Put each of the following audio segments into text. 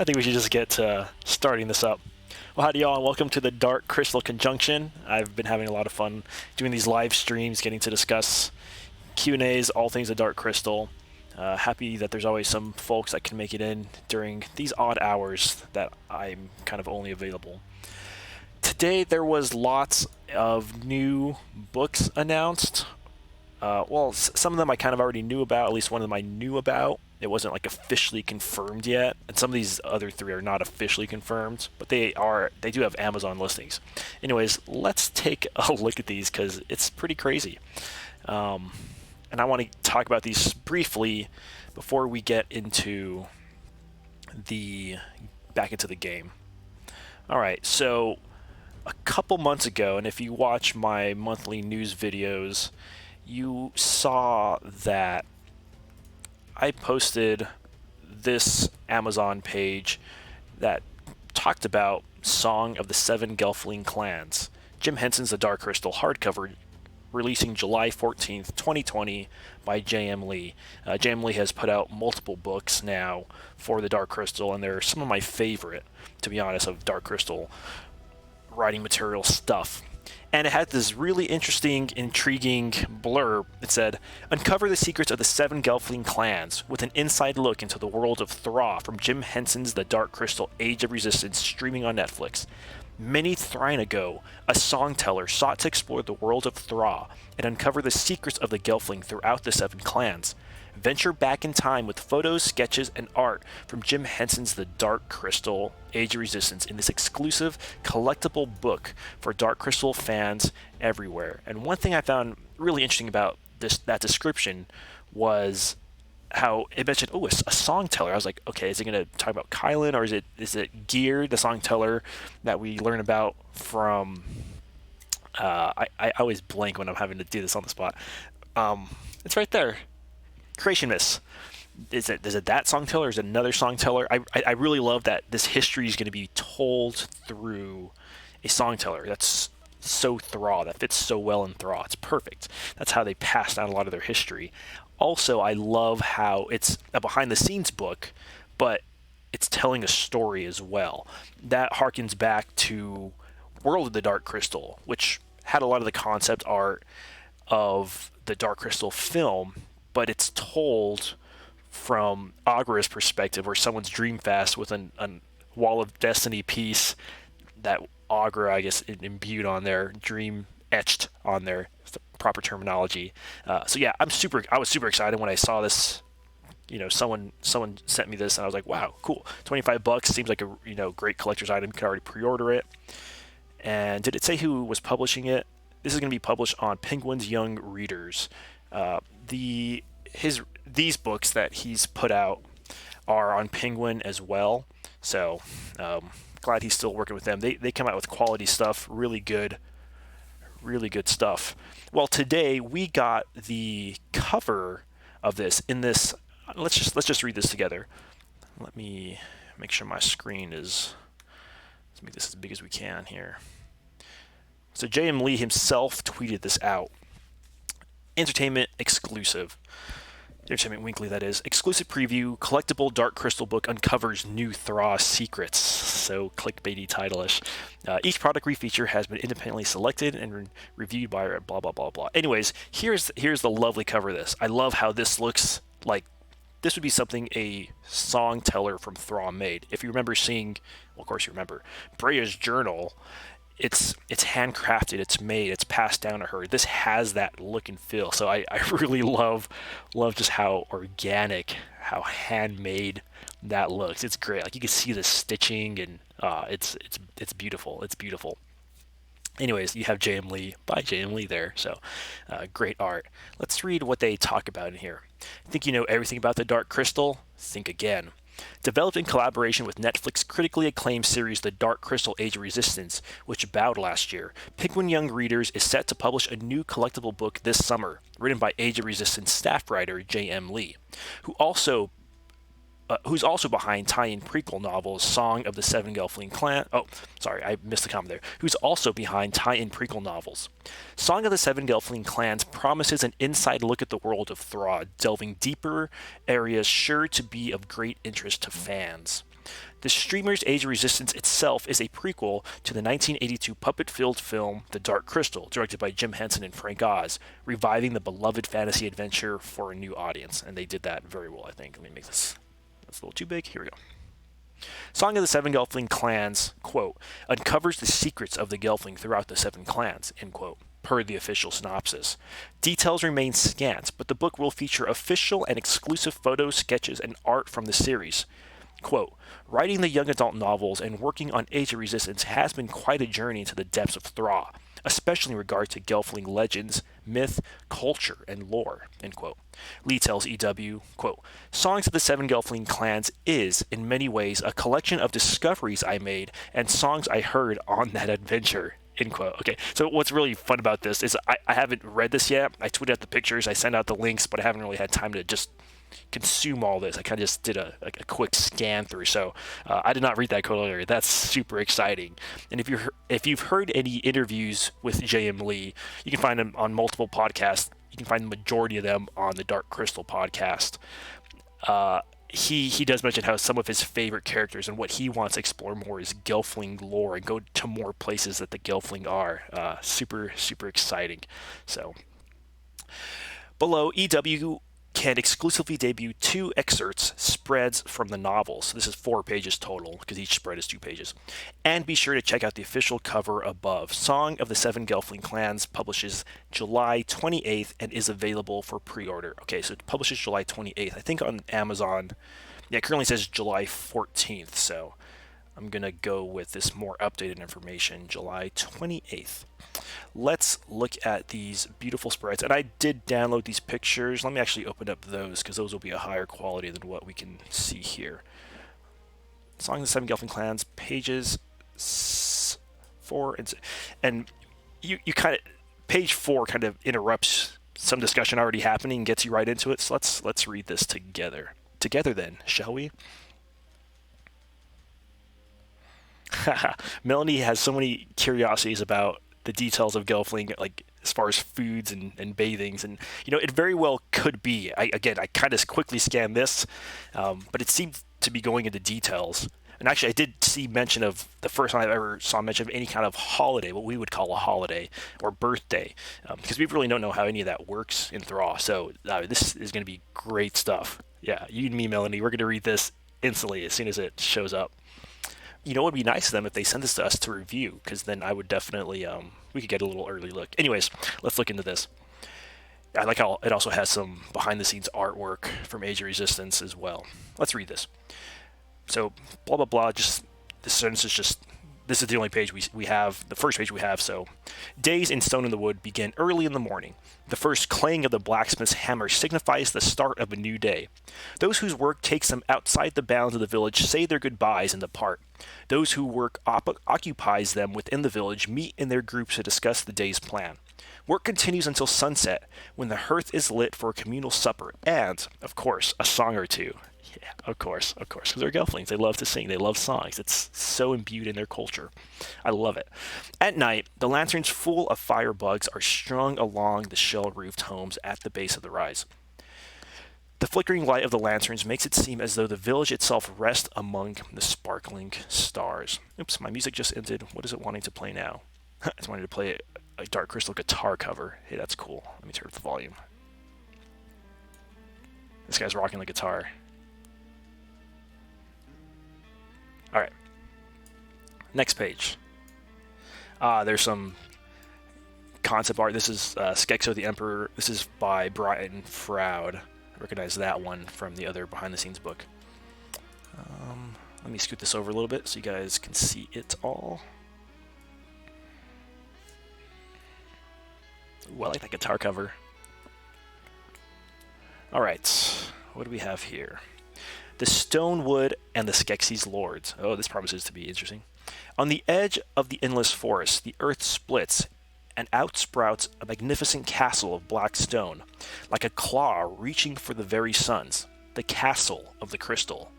I think we should just get starting this up. Well, howdy y'all, and welcome to the Dark Crystal Conjunction. I've been having a lot of fun doing these live streams, getting to discuss Q&As, all things of Dark Crystal. Happy that there's always some folks that can make it in during these odd hours that I'm kind of only available. Today there was lots of new books announced. Some of them I kind of already knew about, at least one of them I knew about. It wasn't like officially confirmed yet, and some of these other three are not officially confirmed, but they do have Amazon listings. Anyways, let's take a look at these because it's pretty crazy. And I want to talk about these briefly before we get into back into the game. All right, so a couple months ago, and if you watch my monthly news videos, you saw that I posted this Amazon page that talked about Song of the Seven Gelfling Clans, Jim Henson's The Dark Crystal hardcover, releasing July 14th, 2020 by J.M. Lee. J.M. Lee has put out multiple books now for The Dark Crystal, and they're some of my favorite, to be honest, of Dark Crystal writing material stuff. And it had this really interesting, intriguing blurb. It said, "Uncover the secrets of the seven Gelfling clans with an inside look into the world of Thra from Jim Henson's The Dark Crystal Age of Resistance, streaming on Netflix. Many Thrine ago, a songteller sought to explore the world of Thra and uncover the secrets of the Gelfling throughout the seven clans. Venture back in time with photos, sketches, and art from Jim Henson's The Dark Crystal Age of Resistance in this exclusive collectible book for Dark Crystal fans everywhere." And one thing I found really interesting about that description was how it mentioned, a song teller. I was like, okay, is it going to talk about Kylan, or is it Gear, the song teller that we learn about from... I always blank when I'm having to do this on the spot. It's right there. Creation Myths. Is it that song teller, or is it another song teller? I really love that this history is going to be told through a song teller. That's so Thra. That fits so well in Thra. It's perfect. That's how they passed down a lot of their history. Also, I love how it's a behind-the-scenes book, but it's telling a story as well. That harkens back to World of the Dark Crystal, which had a lot of the concept art of the Dark Crystal film, but it's told from Agra's perspective, where someone's dream fast with a Wall of Destiny piece that Agra, I guess, imbued on there, dream etched on there. It's the proper terminology. I was super excited when I saw this. Someone sent me this, and I was like, wow, cool. $25 seems like a great collector's item. You can already pre-order it. And did it say who was publishing it? This is going to be published on Penguin's Young Readers. These books that he's put out are on Penguin as well, so glad he's still working with them. They come out with quality stuff, really good stuff. Well, today we got the cover of this in this. Let's just read this together. Let me make sure my screen is. Let's make this as big as we can here. So J.M. Lee himself tweeted this out. Entertainment exclusive. Entertainment Weekly, that is. Exclusive preview. Collectible Dark Crystal book uncovers new Thra secrets. So clickbaity title-ish. Each product we feature has been independently selected and reviewed by blah, blah, blah, blah. Anyways, here's the lovely cover of this. I love how this looks like this would be something a song teller from Thra made. If you remember seeing, well, of course you remember, Brea's journal. It's handcrafted, it's made, it's passed down to her. This has that look and feel. So I really love just how organic, how handmade that looks. It's great. Like you can see the stitching, and it's beautiful. It's beautiful. Anyways, you have J.M. Lee by J.M. Lee there. So great art. Let's read what they talk about in here. Think you know everything about the Dark Crystal? Think again. Developed in collaboration with Netflix critically acclaimed series The Dark Crystal Age of Resistance, which bowed last year, Penguin Young Readers is set to publish a new collectible book this summer, written by Age of Resistance staff writer J.M. Lee, who's also behind tie-in prequel novels Song of the Seven Gelfling Clan. Oh, sorry, I missed the comment there. Who's also behind tie-in prequel novels. Song of the Seven Gelfling Clans promises an inside look at the world of Thra, delving deeper areas sure to be of great interest to fans. The streamer's Age of Resistance itself is a prequel to the 1982 puppet-filled film The Dark Crystal, directed by Jim Henson and Frank Oz, reviving the beloved fantasy adventure for a new audience. And they did that very well, I think. Let me make this. That's a little too big. Here we go. Song of the Seven Gelfling Clans, quote, uncovers the secrets of the Gelfling throughout the seven clans, end quote, per the official synopsis. Details remain scant, but the book will feature official and exclusive photos, sketches, and art from the series. Quote, writing the young adult novels and working on Age of Resistance has been quite a journey into the depths of Thra, especially in regard to Gelfling legends, myth, culture, and lore, end quote. Lee tells EW, quote, Songs of the Seven Gelfling Clans is, in many ways, a collection of discoveries I made and songs I heard on that adventure, end quote. Okay, so what's really fun about this is I haven't read this yet. I tweeted out the pictures, I sent out the links, but I haven't really had time to just consume all this. I kind of just did a quick scan through, so I did not read that code earlier. That's super exciting. And if you've heard any interviews with J.M. Lee, you can find them on multiple podcasts. You can find the majority of them on the Dark Crystal podcast. He does mention how some of his favorite characters and what he wants to explore more is Gelfling lore and go to more places that the Gelfling are. Super exciting. So below, EW can exclusively debut 2 excerpts, spreads from the novels. This is 4 pages total, because each spread is 2 pages. And be sure to check out the official cover above. Song of the Seven Gelfling Clans publishes July 28th and is available for pre-order. Okay, so it publishes July 28th. I think on Amazon, yeah, it currently says July 14th, so I'm going to go with this more updated information, July 28th. Let's look at these beautiful spreads. And I did download these pictures. Let me actually open up those, because those will be a higher quality than what we can see here. Song of the Seven Gelfling Clans, pages 4 and you kind of, page 4 kind of interrupts some discussion already happening and gets you right into it. So let's read this together. Together then, shall we? Melanie has so many curiosities about the details of Gelfling, like as far as foods and bathings, and it very well could be. I kind of quickly scanned this, but it seemed to be going into details. And actually, I did see mention of the first time I ever saw mention of any kind of holiday, what we would call a holiday or birthday, because we really don't know how any of that works in Thra. So this is going to be great stuff. Yeah, you and me, Melanie, we're going to read this instantly as soon as it shows up. It would be nice of them if they sent this to us to review, because then I would definitely, we could get a little early look. Anyways, let's look into this. I like how it also has some behind-the-scenes artwork from Age of Resistance as well. Let's read this. So, blah, blah, blah, just, this sentence is just, this is the only page we have, the first page we have, so. Days in Stone in the Wood begin early in the morning. The first clang of the blacksmith's hammer signifies the start of a new day. Those whose work takes them outside the bounds of the village say their goodbyes and depart. Those whose work occupies them within the village meet in their groups to discuss the day's plan. Work continues until sunset, when the hearth is lit for a communal supper and, of course, a song or two. Yeah, of course, because they're Gelflings. They love to sing. They love songs. It's so imbued in their culture. I love it. At night, the lanterns full of firebugs are strung along the shell-roofed homes at the base of the rise. The flickering light of the lanterns makes it seem as though the village itself rests among the sparkling stars. Oops, my music just ended. What is it wanting to play now? It's wanting to play a Dark Crystal guitar cover. Hey, that's cool. Let me turn up the volume. This guy's rocking the guitar. All right. Next page. There's some concept art. This is Skekso the Emperor. This is by Brian Froud. I recognize that one from the other behind-the-scenes book. Let me scoot this over a little bit so you guys can see it all. Ooh, I like that guitar cover. All right. What do we have here? The Stonewood and the Skeksis Lords. Oh, this promises to be interesting. On the edge of the endless forest, the earth splits, and out sprouts a magnificent castle of black stone, like a claw reaching for the very suns, the castle of the crystal.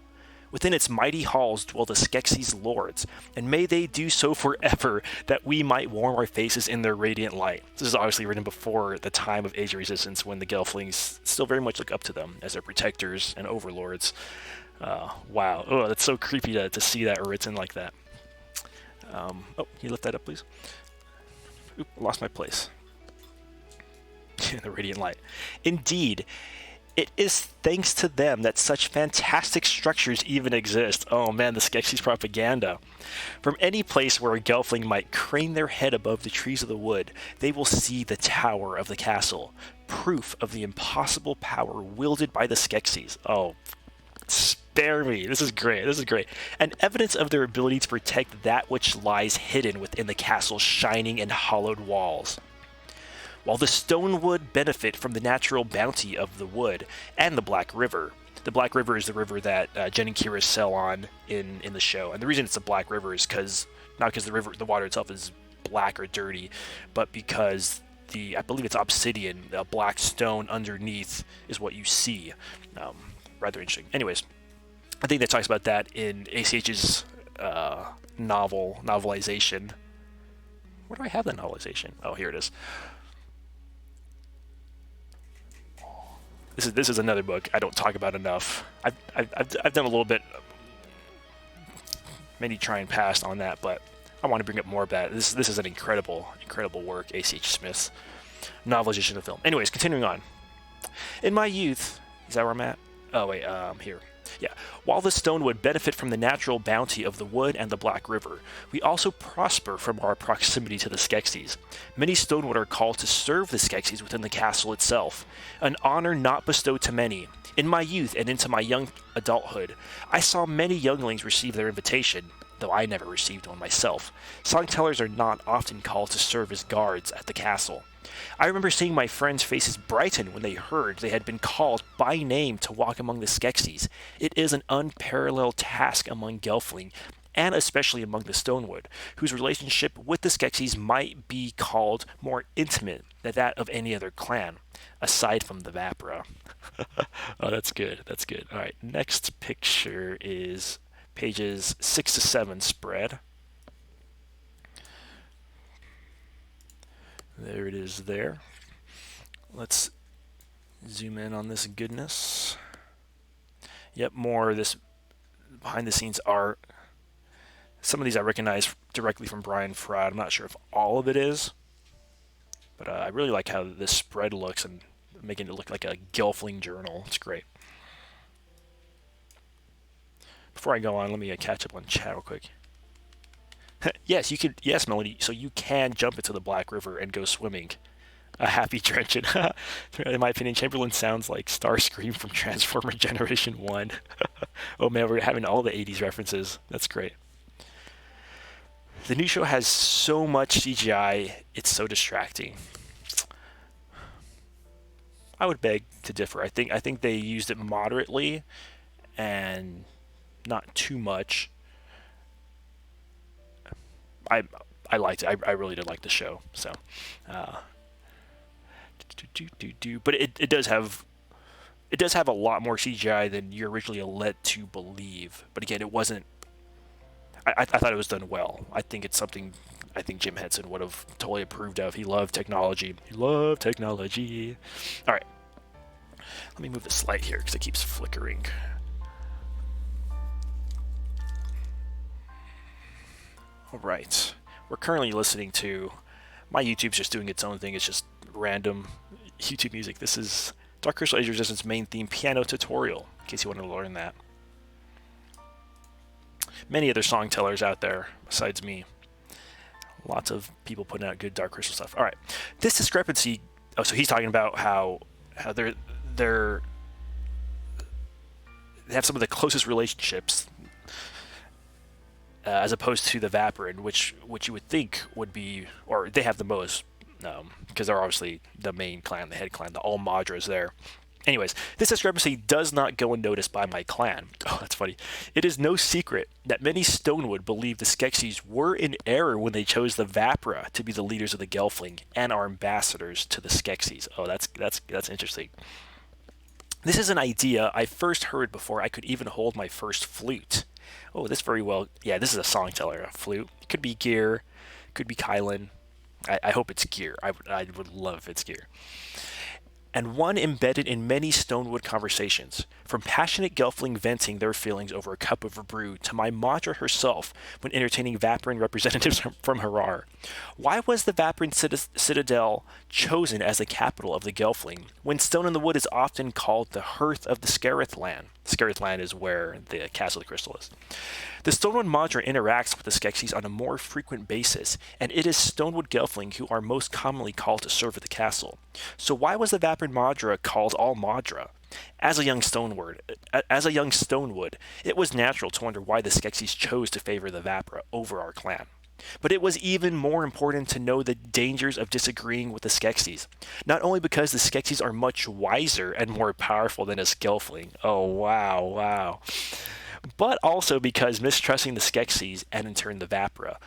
Within its mighty halls dwell the Skeksis Lords, and may they do so forever, that we might warm our faces in their radiant light. This is obviously written before the time of Age of Resistance, when the Gelflings still very much look up to them as their protectors and overlords. Wow. Oh, that's so creepy to see that written like that. Oh, can you lift that up, please? Oop, lost my place. The radiant light. Indeed, it is thanks to them that such fantastic structures even exist. Oh man, the Skeksis propaganda. From any place where a Gelfling might crane their head above the trees of the wood, they will see the tower of the castle, proof of the impossible power wielded by the Skeksis. Oh, spare me. This is great. This is great. And evidence of their ability to protect that which lies hidden within the castle's shining and hollowed walls. While the Stonewood benefit from the natural bounty of the wood and the Black River. The Black River is the river that Jen and Kira sail on in the show. And the reason it's the Black River is not because the water itself is black or dirty, but because I believe it's obsidian, a black stone underneath is what you see. Rather interesting. Anyways, I think that talks about that in ACH's novelization. Where do I have that novelization? Oh, here it is. This is another book I don't talk about enough. I've done a little bit, maybe try and pass on that, but I want to bring up more of that. This is an incredible work, A.C.H. Smith's novelization of the film. Anyways, continuing on. In my youth, is that where I'm at? Oh wait, here. Yeah. While the Stonewood benefit from the natural bounty of the wood and the Black River, we also prosper from our proximity to the Skeksis. Many Stonewood are called to serve the Skeksis within the castle itself, an honor not bestowed to many. In my youth and into my young adulthood, I saw many younglings receive their invitation, though I never received one myself. Songtellers are not often called to serve as guards at the castle. I remember seeing my friends' faces brighten when they heard they had been called by name to walk among the Skeksis. It is an unparalleled task among Gelfling, and especially among the Stonewood, whose relationship with the Skeksis might be called more intimate than that of any other clan, aside from the Vapra. Oh, that's good. That's good. All right, next picture is pages 6 to 7 spread. There it is there. Let's zoom in on this goodness. Yep, more of this behind the scenes art. Some of these I recognize directly from Brian Froud. I'm not sure if all of it is, but I really like how this spread looks and making it look like a Gelfling journal. It's great. Before I go on, let me catch up on chat real quick. Yes, you could. Yes, Melody. So you can jump into the Black River and go swimming. A happy trenchant. In my opinion, Chamberlain sounds like Starscream from Transformer Generation 1. Oh man, we're having all the 80s references. That's great. The new show has so much CGI, it's so distracting. I would beg to differ. I think they used it moderately and not too much. I liked it. I really did like the show. So, but it does have a lot more CGI than you're originally led to believe. But again, it wasn't. I thought it was done well. I think it's something I think Jim Henson would have totally approved of. He loved technology. All right. Let me move this light here because it keeps flickering. All right. We're currently listening to, my YouTube's just doing its own thing. It's just random YouTube music. This is Dark Crystal AoR Resistance main theme piano tutorial, in case you want to learn that. Many other song tellers out there besides me. Lots of people putting out good Dark Crystal stuff. All right. This discrepancy, so he's talking about how they have some of the closest relationships as opposed to the Vaporin, which you would think would be, or they have the most, because they're obviously the main clan, the head clan, the Almadras there. Anyways, this discrepancy does not go unnoticed by my clan. Oh, that's funny. It is no secret that many Stonewood believe the Skeksis were in error when they chose the Vapra to be the leaders of the Gelfling and our ambassadors to the Skeksis. Oh, that's interesting. This is an idea I first heard before I could even hold my first flute. Oh, this very well. Yeah, this is a song teller, a flute. It could be Gear, could be Kylan. I hope it's Gear. I would love if it's Gear. and one embedded in many Stonewood conversations, from passionate Gelfling venting their feelings over a cup of brew to my Madra herself when entertaining Vaporan representatives from Harar. Why was the Vaporan Citadel chosen as the capital of the Gelfling, when Stone in the Wood is often called the hearth of the Scarith land? Scarith land is where the Castle of the Crystal is. The Stonewood Madra interacts with the Skeksis on a more frequent basis, and it is Stonewood Gelfling who are most commonly called to serve at the castle. So why was the Vaporan Madra called All Madra? As a young Stonewood, it was natural to wonder why the Skeksis chose to favor the Vapra over our clan. But it was even more important to know the dangers of disagreeing with the Skeksis. Not only because the Skeksis are much wiser and more powerful than us Gelfling. Oh, wow. But also because mistrusting the Skeksis, and in turn the Vapra,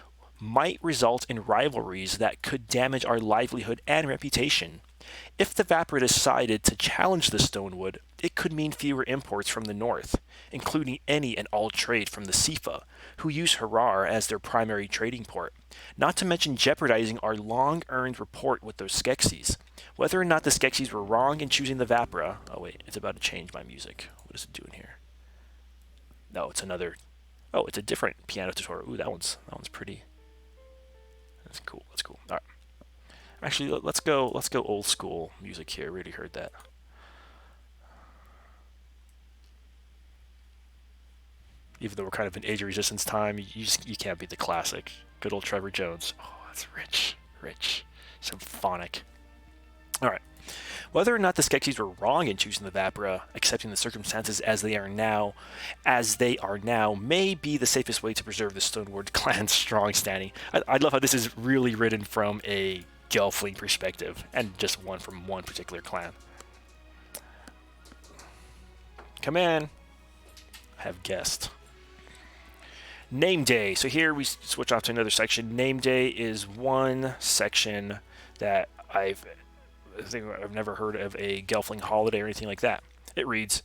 might result in rivalries that could damage our livelihood and reputation. If the Vapra decided to challenge the Stonewood, it could mean fewer imports from the north, including any and all trade from the Sifa, who use Harar as their primary trading port, not to mention jeopardizing our long-earned rapport with those Skeksis. Whether or not the Skeksis were wrong in choosing the Vapra... Oh wait, it's about to change my music. What is it doing here? No, it's another... Oh, it's a different piano tutorial. Ooh, that one's pretty... That's cool. All right. Actually, let's go old school music here. We already heard that. Even though we're kind of in age of resistance time, you can't beat the classic. Good old Trevor Jones. Oh, that's rich, symphonic. All right. Whether or not the Skeksis were wrong in choosing the Vapra, accepting the circumstances as they are now, may be the safest way to preserve the Stonewood clan's strong standing. I love how this is really written from a Gelfling perspective, and just one from one particular clan. Come in. I have guessed. Name Day. So here we switch off to another section. Name Day is one section that I think I've never heard of a Gelfling holiday or anything like that. It reads,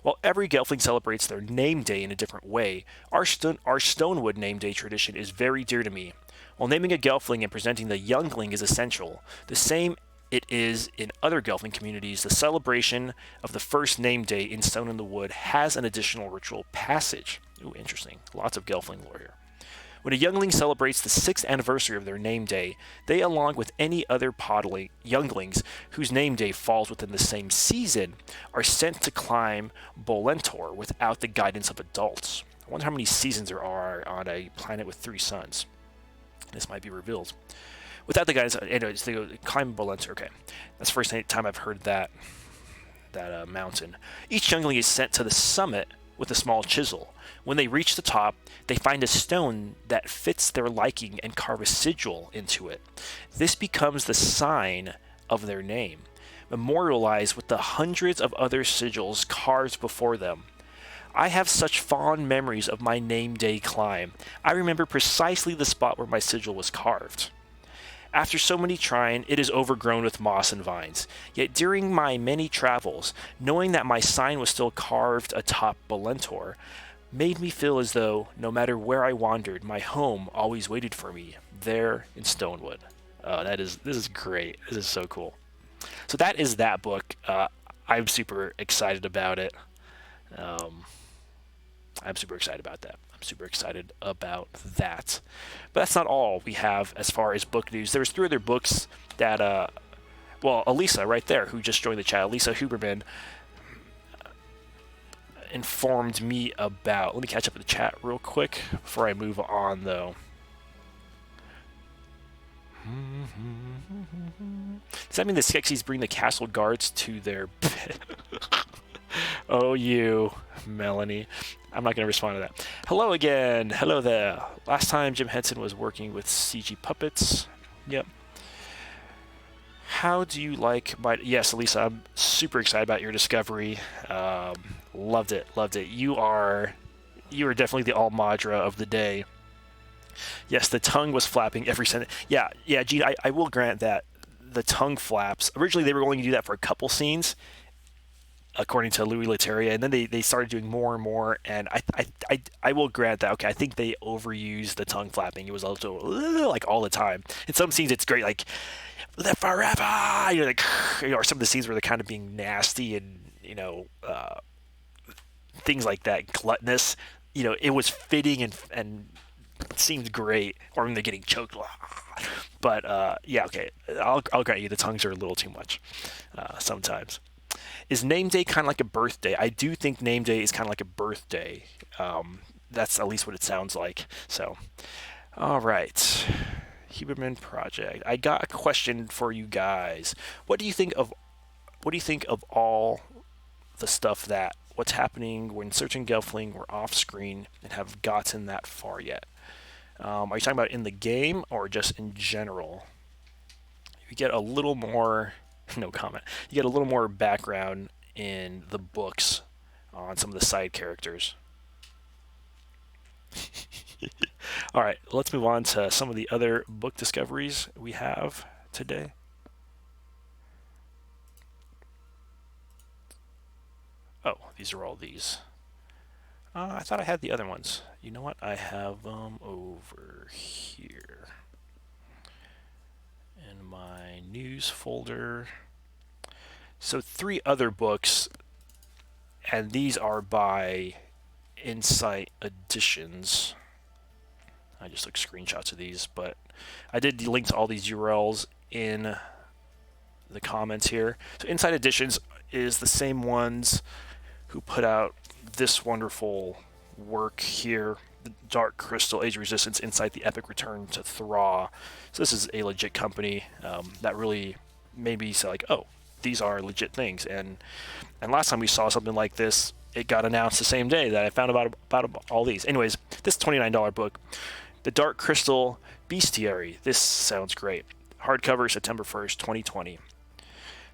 while every Gelfling celebrates their name day in a different way, our Stonewood name day tradition is very dear to me. While naming a Gelfling and presenting the youngling is essential, the same it is in other Gelfling communities, the celebration of the first name day in Stone in the Wood has an additional ritual passage. Ooh, interesting. Lots of Gelfling lore here. When a youngling celebrates the 6th anniversary of their name day, they, along with any other younglings whose name day falls within the same season, are sent to climb Bolentor without the guidance of adults. I wonder how many seasons there are on a planet with 3 suns. This might be revealed. Without the guidance, anyways, they go climb Bolentor. Okay, that's the first time I've heard that mountain. Each youngling is sent to the summit with a small chisel. When they reach the top, they find a stone that fits their liking and carve a sigil into it. This becomes the sign of their name, memorialized with the hundreds of other sigils carved before them. I have such fond memories of my name day climb. I remember precisely the spot where my sigil was carved. After so many trying, it is overgrown with moss and vines. Yet during my many travels, knowing that my sign was still carved atop Bolentor made me feel as though, no matter where I wandered, my home always waited for me, there in Stonewood. This is great. This is so cool. So that is that book. I'm super excited about it. I'm super excited about that. But that's not all we have as far as book news. There's 3 other books that, Elisa right there, who just joined the chat, Elisa Huberman, informed me about. Let me catch up with the chat real quick before I move on, though. Does that mean the Skeksis bring the castle guards to their bed? Oh, you, Melanie. I'm not going to respond to that. Hello again. Hello there. Last time Jim Henson was working with CG Puppets. Yep. How do you like my... Yes, Elisa, I'm super excited about your discovery. Loved it. You are definitely the All Madra of the day. Yes, the tongue was flapping every sentence. Yeah, Gene, I will grant that the tongue flaps. Originally, they were going to do that for a couple scenes. according to Louis Leterrier, and then they started doing more and more. And I will grant that. Okay, I think they overused the tongue flapping. It was also like all the time. In some scenes, it's great, like live forever. You're like, or some of the scenes where they're kind of being nasty and things like that, gluttonous. It was fitting and seemed great. Or when they're getting choked. But yeah, okay, I'll grant you the tongues are a little too much sometimes. Is name day kind of like a birthday? I do think name day is kind of like a birthday. That's at least what it sounds like. So, all right, Huberman Project. I got a question for you guys. What do you think of all the stuff what's happening when searching Gelfling we're off screen and have gotten that far yet? Are you talking about in the game or just in general? You get a little more, no comment. You get a little more background in the books on some of the side characters. All right, let's move on to some of the other book discoveries we have today. Oh, these are all these. I thought I had the other ones. You know what? I have them over here in my news folder. So 3 other books, and these are by Insight Editions. I just took screenshots of these, but I did link to all these URLs in the comments here. So Insight Editions is the same ones who put out this wonderful work here, the Dark Crystal Age of Resistance Inside the Epic Return to Thra. So this is a legit company that really made me say, like, oh, these are legit things. And last time we saw something like this, it got announced the same day that I found about all these. Anyways, this $29 book, the Dark Crystal Bestiary. This sounds great. Hardcover, September 1st, 2020.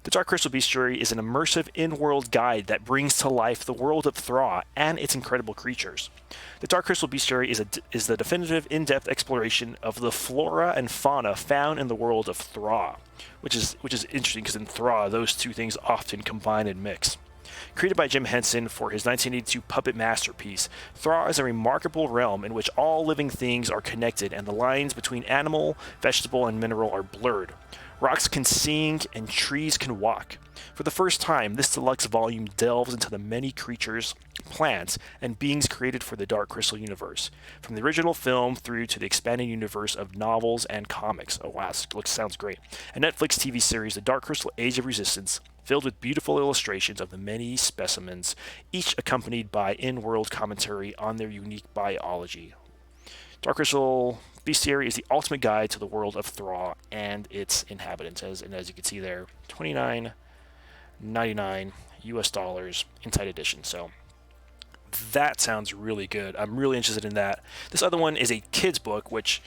The Dark Crystal Bestiary is an immersive in-world guide that brings to life the world of Thra and its incredible creatures. The Dark Crystal Bestiary is the definitive in-depth exploration of the flora and fauna found in the world of Thra, which is interesting because in Thra, those two things often combine and mix. Created by Jim Henson for his 1982 puppet masterpiece, Thra is a remarkable realm in which all living things are connected and the lines between animal, vegetable, and mineral are blurred. Rocks can sing and trees can walk. For the first time, this deluxe volume delves into the many creatures, plants, and beings created for the Dark Crystal universe, from the original film through to the expanded universe of novels and comics. Oh wow, this sounds great. A Netflix TV series, The Dark Crystal Age of Resistance, filled with beautiful illustrations of the many specimens, each accompanied by in-world commentary on their unique biology. Dark Crystal Bestiary is the ultimate guide to the world of Thra and its inhabitants, and as you can see there, $29.99 US dollars, Insight Edition. So that sounds really good. I'm really interested in that. This other one is a kids book, which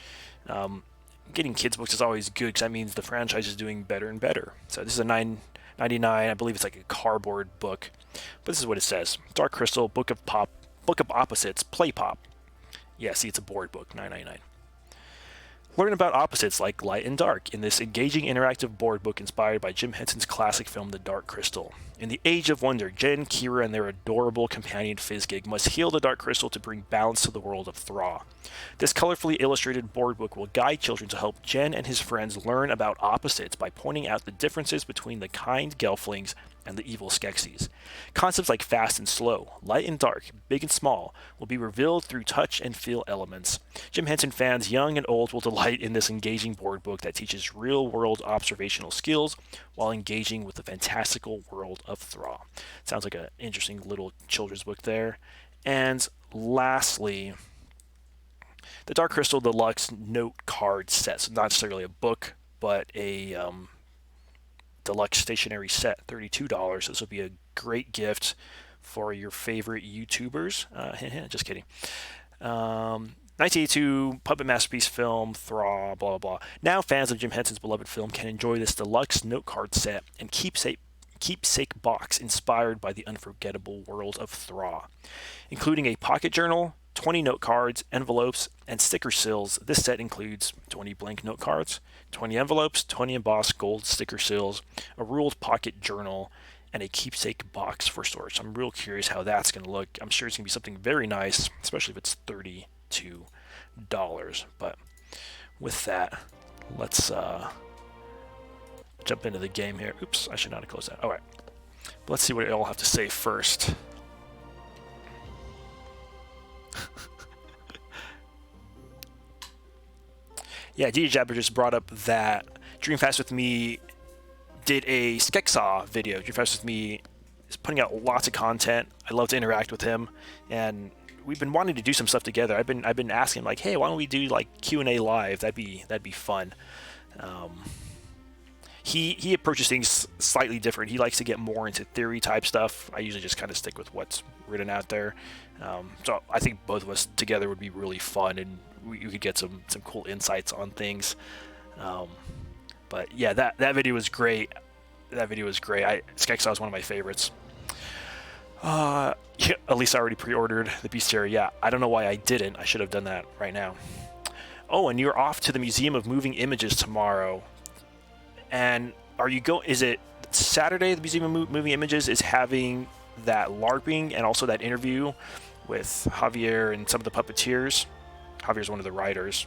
getting kids books is always good because that means the franchise is doing better and better. So this is a $9.99. I believe it's like a cardboard book, but this is what it says: Dark Crystal Book of Opposites, PlayPop. Yeah, see, it's a board book, $9.99. Learn about opposites like light and dark in this engaging interactive board book inspired by Jim Henson's classic film The Dark Crystal. In the Age of Wonder, Jen, Kira, and their adorable companion Fizzgig must heal the Dark Crystal to bring balance to the world of Thra. This colorfully illustrated board book will guide children to help Jen and his friends learn about opposites by pointing out the differences between the kind Gelflings and the evil Skeksis. Concepts like fast and slow, light and dark, big and small, will be revealed through touch and feel elements. Jim Henson fans, young and old, will delight in this engaging board book that teaches real-world observational skills while engaging with the fantastical world of Thra. Sounds like an interesting little children's book there. And lastly, the Dark Crystal Deluxe note card set. So not necessarily a book, but a Deluxe stationery set, $32. This will be a great gift for your favorite YouTubers. Just kidding. 1982 puppet masterpiece film, Thra, blah, blah, blah. Now fans of Jim Henson's beloved film can enjoy this deluxe note card set and keepsake box inspired by the unforgettable world of Thra. Including a pocket journal, 20 note cards, envelopes, and sticker seals. This set includes 20 blank note cards, 20 envelopes, 20 embossed gold sticker seals, a ruled pocket journal, and a keepsake box for storage. So I'm real curious how that's going to look. I'm sure it's going to be something very nice, especially if it's $32. But with that, let's jump into the game here. Oops, I should not have closed that. All right, let's see what I all have to say first. Yeah, DJ Jabber just brought up that Dreamfast with Me did a Skeksaw video. Dreamfast with Me is putting out lots of content. I love to interact with him, and we've been wanting to do some stuff together. I've been asking him, like, hey, why don't we do like Q&A live? That'd be fun. He approaches things slightly different. He likes to get more into theory type stuff. I usually just kind of stick with what's written out there. So I think both of us together would be really fun, and we could get some cool insights on things. But yeah, that video was great. Skeksaw is one of my favorites. Yeah, at least I already pre-ordered the Bestiary. Yeah, I don't know why I didn't. I should have done that right now. Oh, and you're off to the Museum of Moving Images tomorrow. And are you is it Saturday the Museum of Moving Images is having that LARPing and also that interview with Javier and some of the puppeteers? Javier's one of the writers.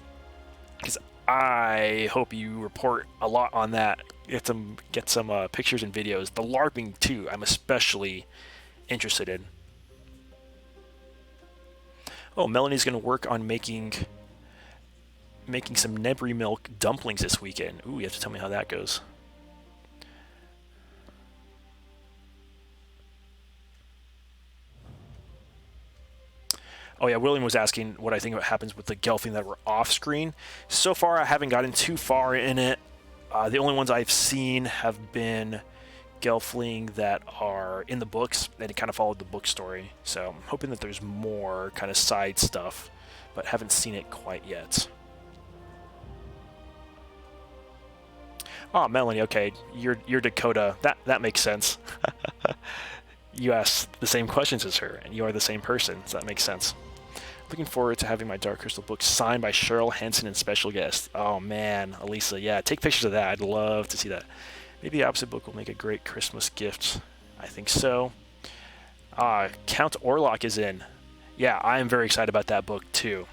Because I hope you report a lot on that. Get some pictures and videos. The LARPing too, I'm especially interested in. Oh, Melanie's going to work on making some Nebri milk dumplings this weekend. Ooh, you have to tell me how that goes. Oh yeah, William was asking what I think what happens with the Gelfling that were off screen. So far, I haven't gotten too far in it. The only ones I've seen have been Gelfling that are in the books, and it kind of followed the book story. So I'm hoping that there's more kind of side stuff, but haven't seen it quite yet. Oh, Melanie, okay, you're Dakota. That makes sense. You asked the same questions as her, and you are the same person, so that makes sense. Looking forward to having my Dark Crystal book signed by Cheryl, Henson, and special guest. Oh man, Elisa, yeah, take pictures of that. I'd love to see that. Maybe the opposite book will make a great Christmas gift. I think so. Count Orlok is in. Yeah, I am very excited about that book too.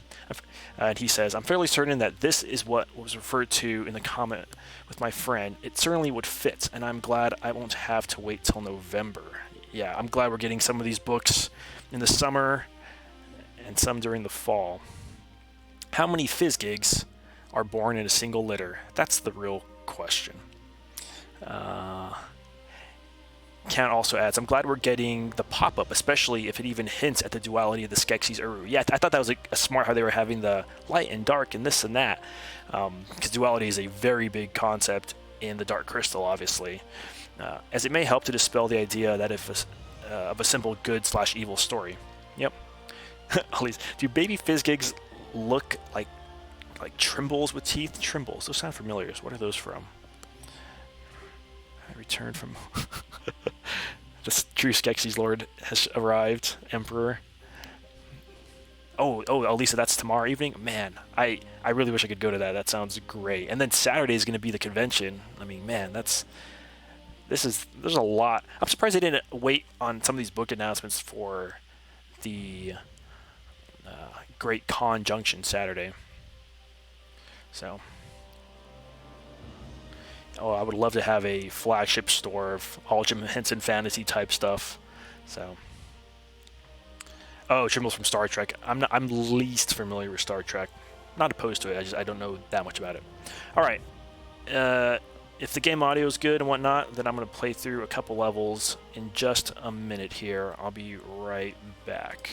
And he says, I'm fairly certain that this is what was referred to in the comment with my friend. It certainly would fit, and I'm glad I won't have to wait till November. Yeah, I'm glad we're getting some of these books in the summer and some during the fall. How many Fizzgigs are born in a single litter? That's the real question. Count also adds, I'm glad we're getting the pop-up, especially if it even hints at the duality of the Skeksis Uru. Yeah, I thought that was a smart how they were having the light and dark and this and that. Because duality is a very big concept in the Dark Crystal, obviously. As it may help to dispel the idea that of a simple good/evil story. Yep. At least, do baby Fizzgigs look like Trimbles with teeth? Trimbles, those sound familiar. What are those from? I returned from... The true Skeksis Lord has arrived, Emperor. Oh, Elisa, that's tomorrow evening? Man, I really wish I could go to that. That sounds great. And then Saturday is going to be the convention. I mean, man, there's a lot. I'm surprised they didn't wait on some of these book announcements for the Great Con Junction Saturday. So, I would love to have a flagship store of all Jim Henson fantasy type stuff. So, Trimble's from Star Trek. I'm least familiar with Star Trek. Not opposed to it. I don't know that much about it. All right. If the game audio is good and whatnot, then I'm going to play through a couple levels in just a minute here. I'll be right back.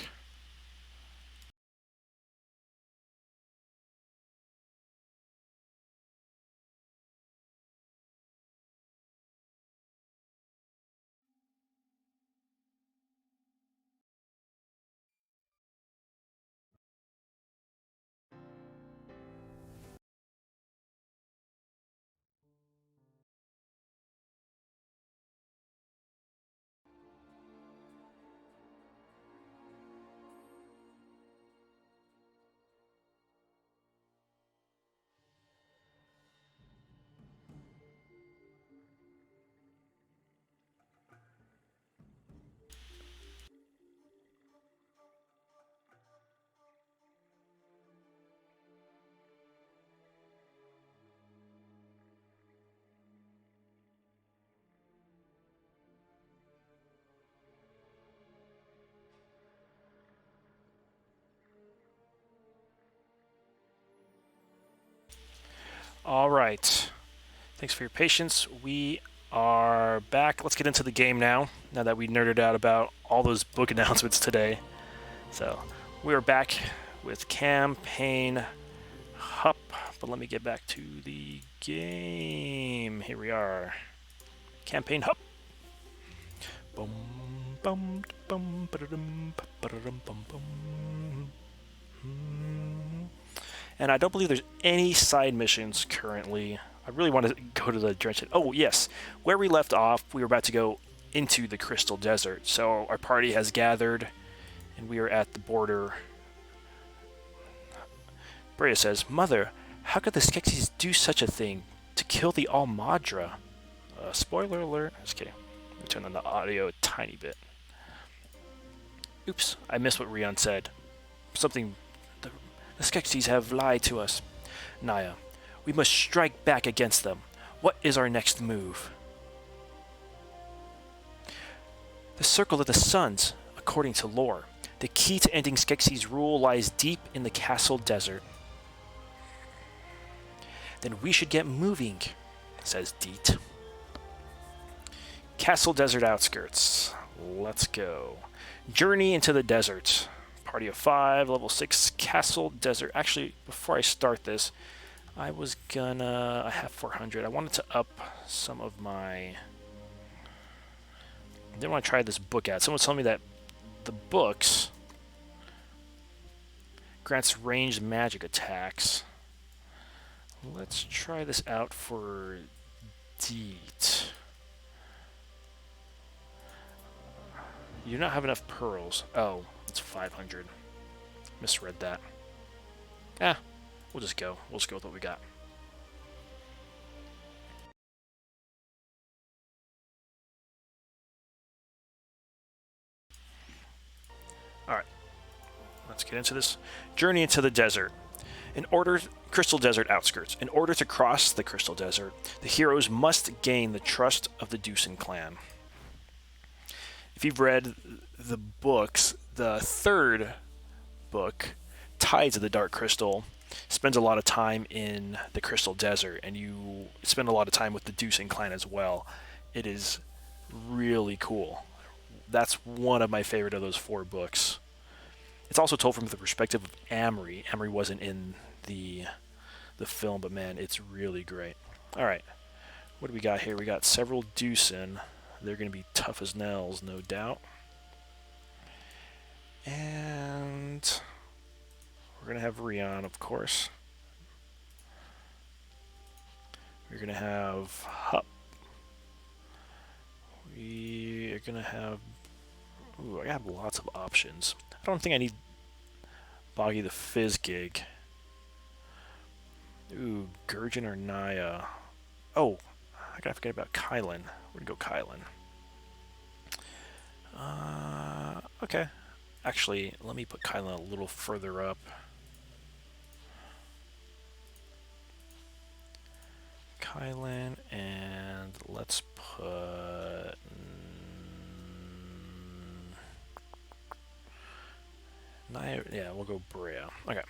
All right. Thanks for your patience. We are back. Let's get into the game now that we nerded out about all those book announcements today. So, we are back with Campaign Hup. But let me get back to the game. Here we are. Campaign Hup. Bum, bum, bum, ba-da-dum, ba-da-dum, bum, bum. And I don't believe there's any side missions currently. I really want to go to the Drenched. Oh, yes. Where we left off, we were about to go into the Crystal Desert. So our party has gathered, and we are at the border. Brea says, Mother, how could the Skeksis do such a thing? To kill the Almadra? Spoiler alert. Just kidding. Let me turn on the audio a tiny bit. Oops, I missed what Rion said. Something... The Skeksis have lied to us. Naya, we must strike back against them. What is our next move? The Circle of the Suns, according to lore. The key to ending Skeksis' rule lies deep in the Castle Desert. Then we should get moving, says Deet. Castle Desert Outskirts. Let's go. Journey into the desert. Party of 5, level 6, Castle Desert. Actually, before I start this, I have 400. I wanted to up some of my... I didn't want to try this book out. Someone was telling me that the books grants ranged magic attacks. Let's try this out for Deet. You do not have enough pearls. Oh, it's 500. Misread that. We'll just go. We'll just go with what we got. Alright. Let's get into this. Journey into the desert. Crystal Desert Outskirts. In order to cross the Crystal Desert, the heroes must gain the trust of the Deucin clan. If you've read the books, the third book, Tides of the Dark Crystal, spends a lot of time in the Crystal Desert, and you spend a lot of time with the Deucin clan as well. It is really cool. That's one of my favorite of those 4 books. It's also told from the perspective of Amory. Amory wasn't in the film, but man, it's really great. Alright, what do we got here? We got several Deucin. They're going to be tough as nails, no doubt. And we're going to have Rion, of course. We're going to have Hup. We are going to have... Ooh, I have lots of options. I don't think I need Boggy the Fizz gig. Ooh, Gurgen or Naya. Oh, I gotta forget about Kylan. We're gonna go Kylan. Okay. Actually, let me put Kylan a little further up. Kylan, and let's put... Naya, yeah, we'll go Brea. Okay.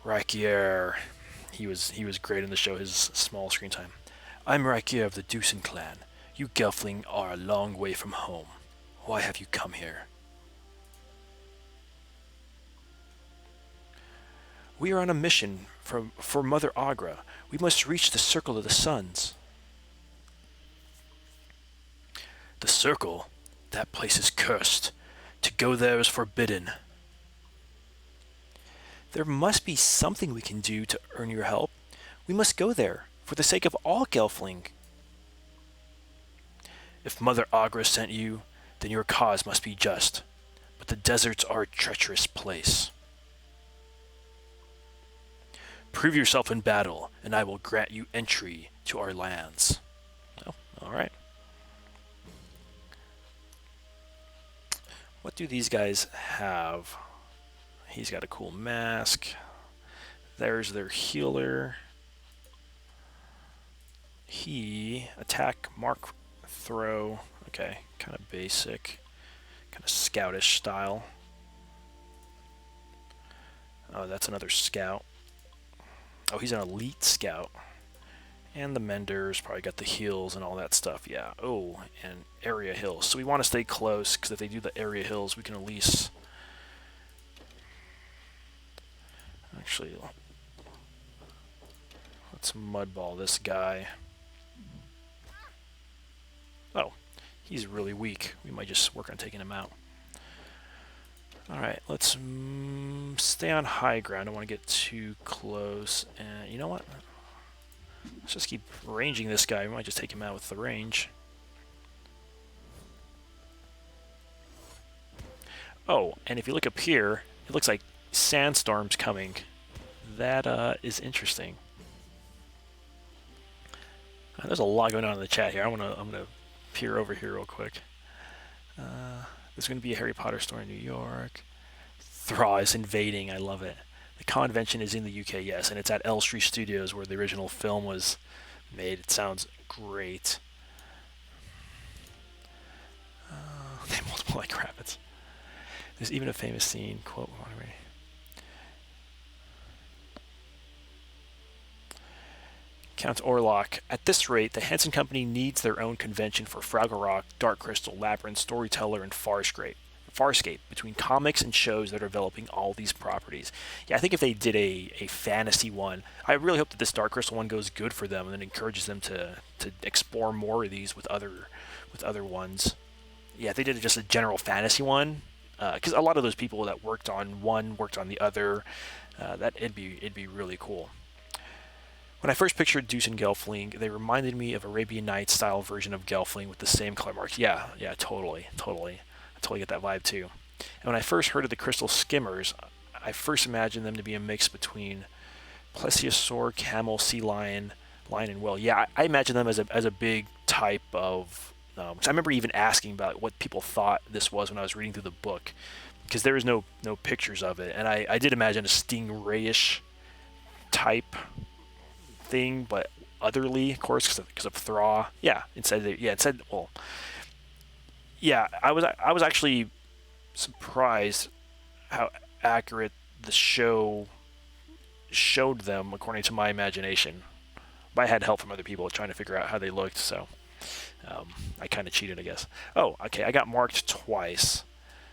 Rakier. He was great in the show, his small screen time. I'm Rakier of the Deucin clan. You Gelfling are a long way from home. Why have you come here? We are on a mission for Mother Agra. We must reach the Circle of the Suns. The Circle? That place is cursed. To go there is forbidden. There must be something we can do to earn your help. We must go there, for the sake of all Gelfling. If Mother Agra sent you, then your cause must be just. But the deserts are a treacherous place. Prove yourself in battle, and I will grant you entry to our lands. Oh, alright. What do these guys have? He's got a cool mask. There's their healer. He, attack, mark, throw. Okay, kind of basic. Kind of scoutish style. Oh, that's another scout. Oh, he's an elite scout. And the menders probably got the heals and all that stuff. Yeah. Oh, and area hills. So we want to stay close, because if they do the area hills, we can at least... Actually, let's mudball this guy. Oh, he's really weak. We might just work on taking him out. Alright, let's stay on high ground. I don't want to get too close. And you know what? Let's just keep ranging this guy. We might just take him out with the range. Oh, and if you look up here, it looks like sandstorm's coming. That is interesting. There's a lot going on in the chat here. I'm gonna peer over here real quick. There's going to be a Harry Potter store in New York. Thraw is invading. I love it. The convention is in the UK, yes, and it's at Elstree Studios where the original film was made. It sounds great. They multiply like rabbits. There's even a famous scene, quote, Count Orlok. At this rate, the Henson Company needs their own convention for Fraggle Rock, Dark Crystal, Labyrinth, Storyteller, and Farscape, between comics and shows that are developing all these properties. Yeah, I think if they did a fantasy one, I really hope that this Dark Crystal one goes good for them and then encourages them to explore more of these with other ones. Yeah, if they did just a general fantasy one, because a lot of those people that worked on one worked on the other, that it'd be really cool. When I first pictured Deuce and Gelfling, they reminded me of Arabian Nights style version of Gelfling with the same color marks. Yeah, totally. I totally get that vibe too. And when I first heard of the Crystal Skimmers, I first imagined them to be a mix between plesiosaur, camel, sea lion, lion, and whale. Yeah, I imagine them as a big type of... Cause I remember even asking about what people thought this was when I was reading through the book, because there was no pictures of it. And I did imagine a stingray-ish type thing, but otherly, of course, because of Thraw. Yeah, I was actually surprised how accurate the show showed them according to my imagination. But I had help from other people trying to figure out how they looked, so I kind of cheated, I guess. Oh, okay, I got marked twice,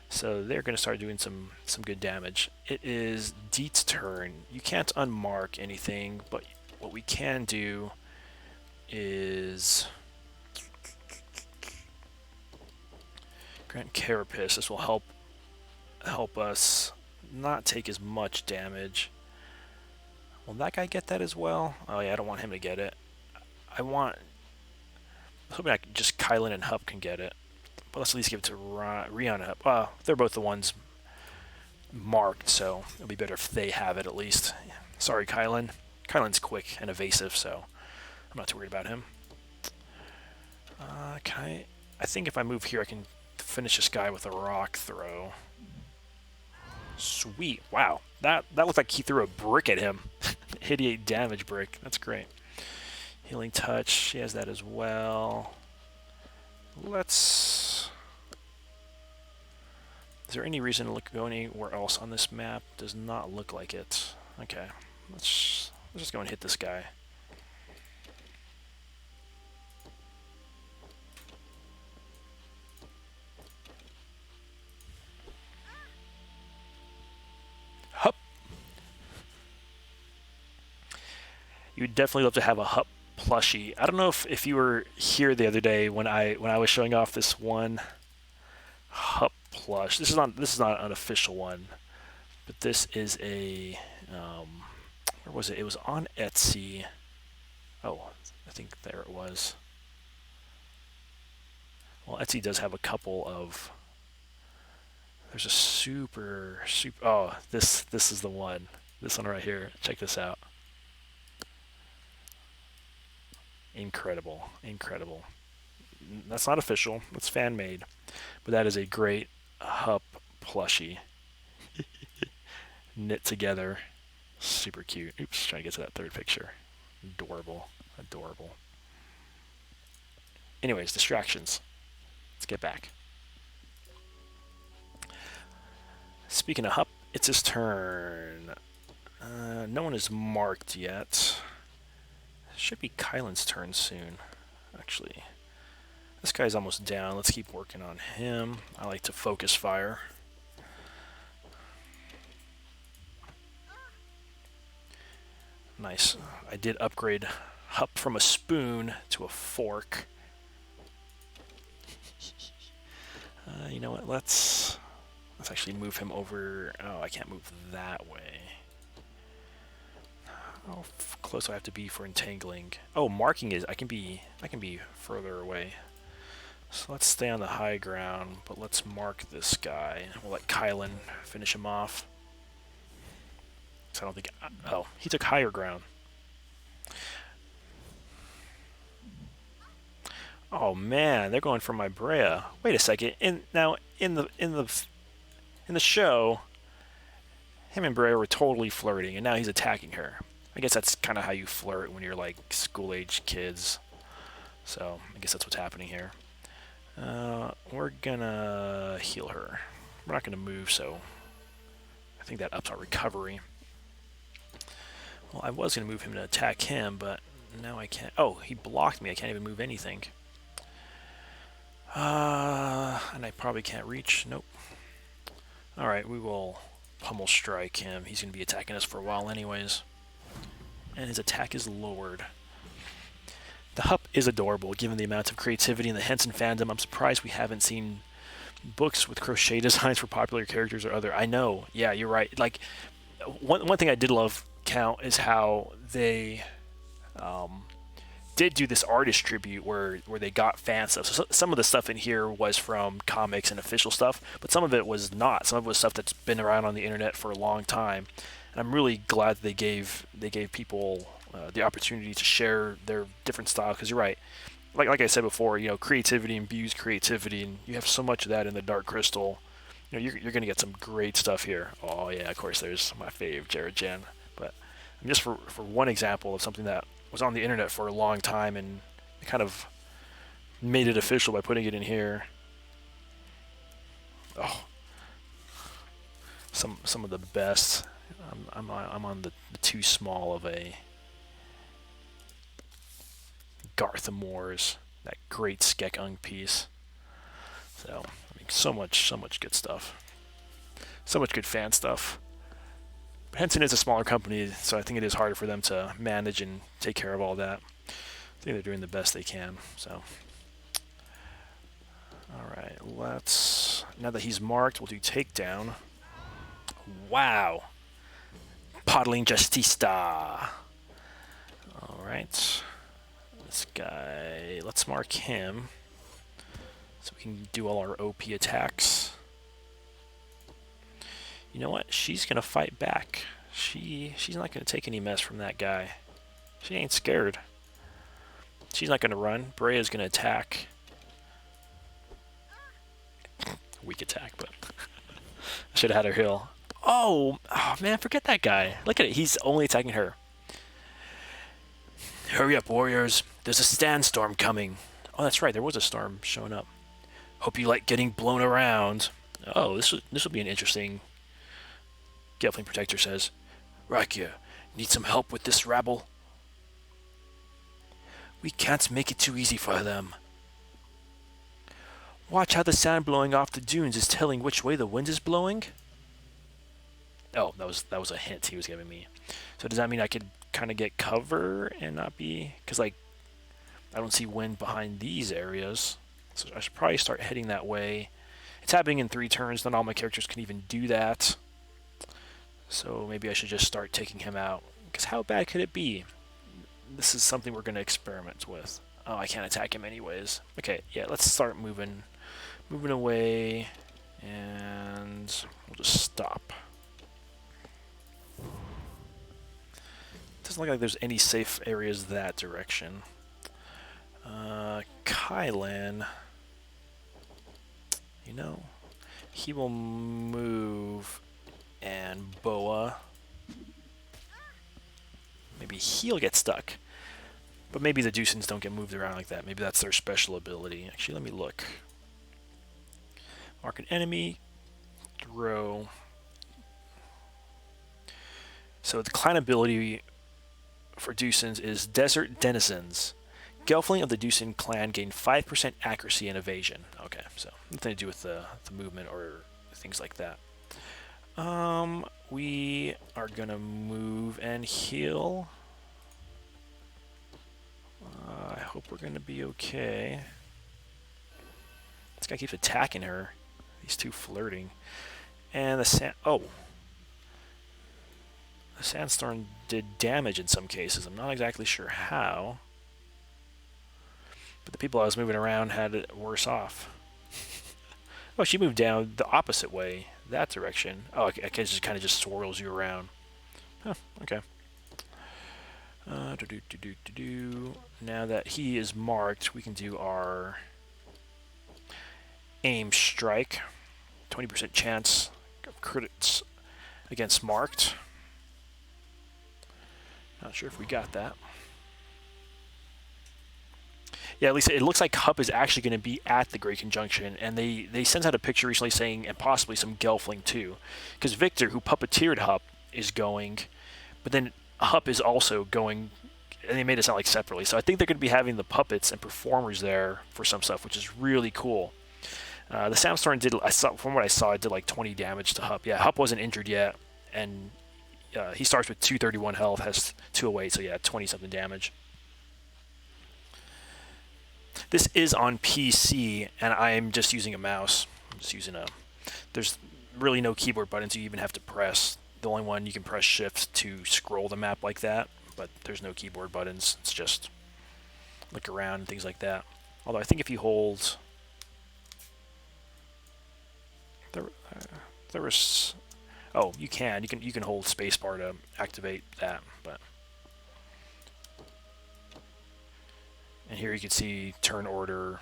so they're going to start doing some good damage. It is Deet's turn. You can't unmark anything, but what we can do is grant Carapace. This will help us not take as much damage. Will that guy get that as well? Oh yeah, I don't want him to get it. I'm hoping just Kylan and Hup can get it. But let's at least give it to Rion and Hup. Well, they're both the ones marked, so it'll be better if they have it at least. Sorry, Kylan. Kylan's quick and evasive, so I'm not too worried about him. I think if I move here, I can finish this guy with a rock throw. Sweet. Wow. That looked like he threw a brick at him. 88 damage brick. That's great. Healing touch. She has that as well. Is there any reason to go anywhere else on this map? Does not look like it. Okay. Let's just go and hit this guy. Hup. You would definitely love to have a Hup plushie. I don't know if you were here the other day when I was showing off this one Hup plush. This is not an official one, but this is a where was it? It was on Etsy. Oh, I think there it was. Well, Etsy does have a couple of... There's a super... Oh, this is the one. This one right here. Check this out. Incredible. Incredible. That's not official. It's fan-made. But that is a great Hup plushie. Knit together. Super cute. Oops, trying to get to that third picture. Adorable. Adorable. Anyways, distractions. Let's get back. Speaking of Hup, It's his turn. No one is marked yet. Should be Kylan's turn soon, actually. This guy's almost down. Let's keep working on him. I like to focus fire. Nice. I did upgrade Hup from a spoon to a fork. You know what? Let's actually move him over. Oh, I can't move that way. How close do I have to be for entangling? Oh, marking is I can be further away. So let's stay on the high ground, but let's mark this guy. We'll let Kylan finish him off. So I don't think. Oh, he took higher ground. Oh man, they're going for my Brea. Wait a second. In the show, him and Brea were totally flirting, and now he's attacking her. I guess that's kind of how you flirt when you're like school-age kids. So I guess that's what's happening here. We're gonna heal her. We're not gonna move, so I think that ups our recovery. Well, I was gonna move him to attack him, but now I can't. Oh, he blocked me. I can't even move anything. And I probably can't reach. Nope. Alright, we will pummel strike him. He's going to be attacking us for a while anyways. And his attack is lowered. The Hup is adorable, given the amount of creativity in the Henson fandom. I'm surprised we haven't seen books with crochet designs for popular characters or other. I know. Yeah, you're right. Like, one thing I did love, Count, is how they did do this artist tribute where they got fan stuff. So some of the stuff in here was from comics and official stuff, but some of it was not. Some of it was stuff that's been around on the internet for a long time. And I'm really glad they gave people the opportunity to share their different style, because you're right. Like I said before, you know, creativity imbues creativity, and you have so much of that in the Dark Crystal. You know, you're going to get some great stuff here. Oh yeah, of course, there's my fave, Jared Jen. But just for one example of something that was on the internet for a long time, and kind of made it official by putting it in here. Oh, some of the best. I'm on the too small of a Garth Moore's, that great Skekung piece. So I mean, so much good stuff. So much good fan stuff. Henson is a smaller company, so I think it is harder for them to manage and take care of all that. I think they're doing the best they can. So, all right, let's. Now that he's marked, we'll do takedown. Wow, Podling Justista. All right, this guy. Let's mark him, so we can do all our OP attacks. You know what? She's gonna fight back. She's not gonna take any mess from that guy. She ain't scared. She's not gonna run. Brea's gonna attack. Weak attack, but I should have had her heal. Oh man, forget that guy. Look at it. He's only attacking her. Hurry up, warriors. There's a sandstorm coming. Oh, that's right. There was a storm showing up. Hope you like getting blown around. Oh, this will be an interesting. Gelfling Protector says, Rakia, need some help with this rabble? We can't make it too easy for them. Watch how the sand blowing off the dunes is telling which way the wind is blowing? Oh, that was a hint he was giving me. So does that mean I could kind of get cover and not be... Because, like, I don't see wind behind these areas. So I should probably start heading that way. It's happening in 3 turns. Not all my characters can even do that. So maybe I should just start taking him out. Because how bad could it be? This is something we're going to experiment with. Oh, I can't attack him anyways. Okay, yeah, let's start moving away. And we'll just stop. Doesn't look like there's any safe areas that direction. Kylan, you know, he will move and Boa. Maybe he'll get stuck. But maybe the Deucins don't get moved around like that. Maybe that's their special ability. Actually, let me look. Mark an enemy. Throw. So the clan ability for Dusins is Desert Denizens. Gelfling of the Dusin clan gain 5% accuracy and evasion. Okay, so nothing to do with the movement or things like that. We are gonna move and heal. I hope we're gonna be okay. This guy keeps attacking her. These two flirting. And the the sandstorm did damage in some cases. I'm not exactly sure how. But the people I was moving around had it worse off. Oh, she moved down the opposite way. That direction. Oh, okay, it just kind of just swirls you around. Huh, okay. Now that he is marked, we can do our aim strike. 20% chance of crits against marked. Not sure if we got that. Yeah, at least it looks like Hup is actually going to be at the Great Conjunction, and they sent out a picture recently saying, and possibly some Gelfling too, because Victor, who puppeteered Hup, is going, but then Hup is also going, and they made it sound like separately. So I think they're going to be having the puppets and performers there for some stuff, which is really cool. The Sandstorm did, from what I saw, it did like 20 damage to Hup. Yeah, Hup wasn't injured yet, and he starts with 231 health, has 208, so yeah, 20-something damage. This is on PC, and I'm just using a mouse. I'm just using there's really no keyboard buttons you even have to press. The only one you can press Shift to scroll the map like that, but there's no keyboard buttons. It's just look around and things like that. Although I think if you hold... There was... Oh, you can hold spacebar to activate that, but... And here you can see turn order,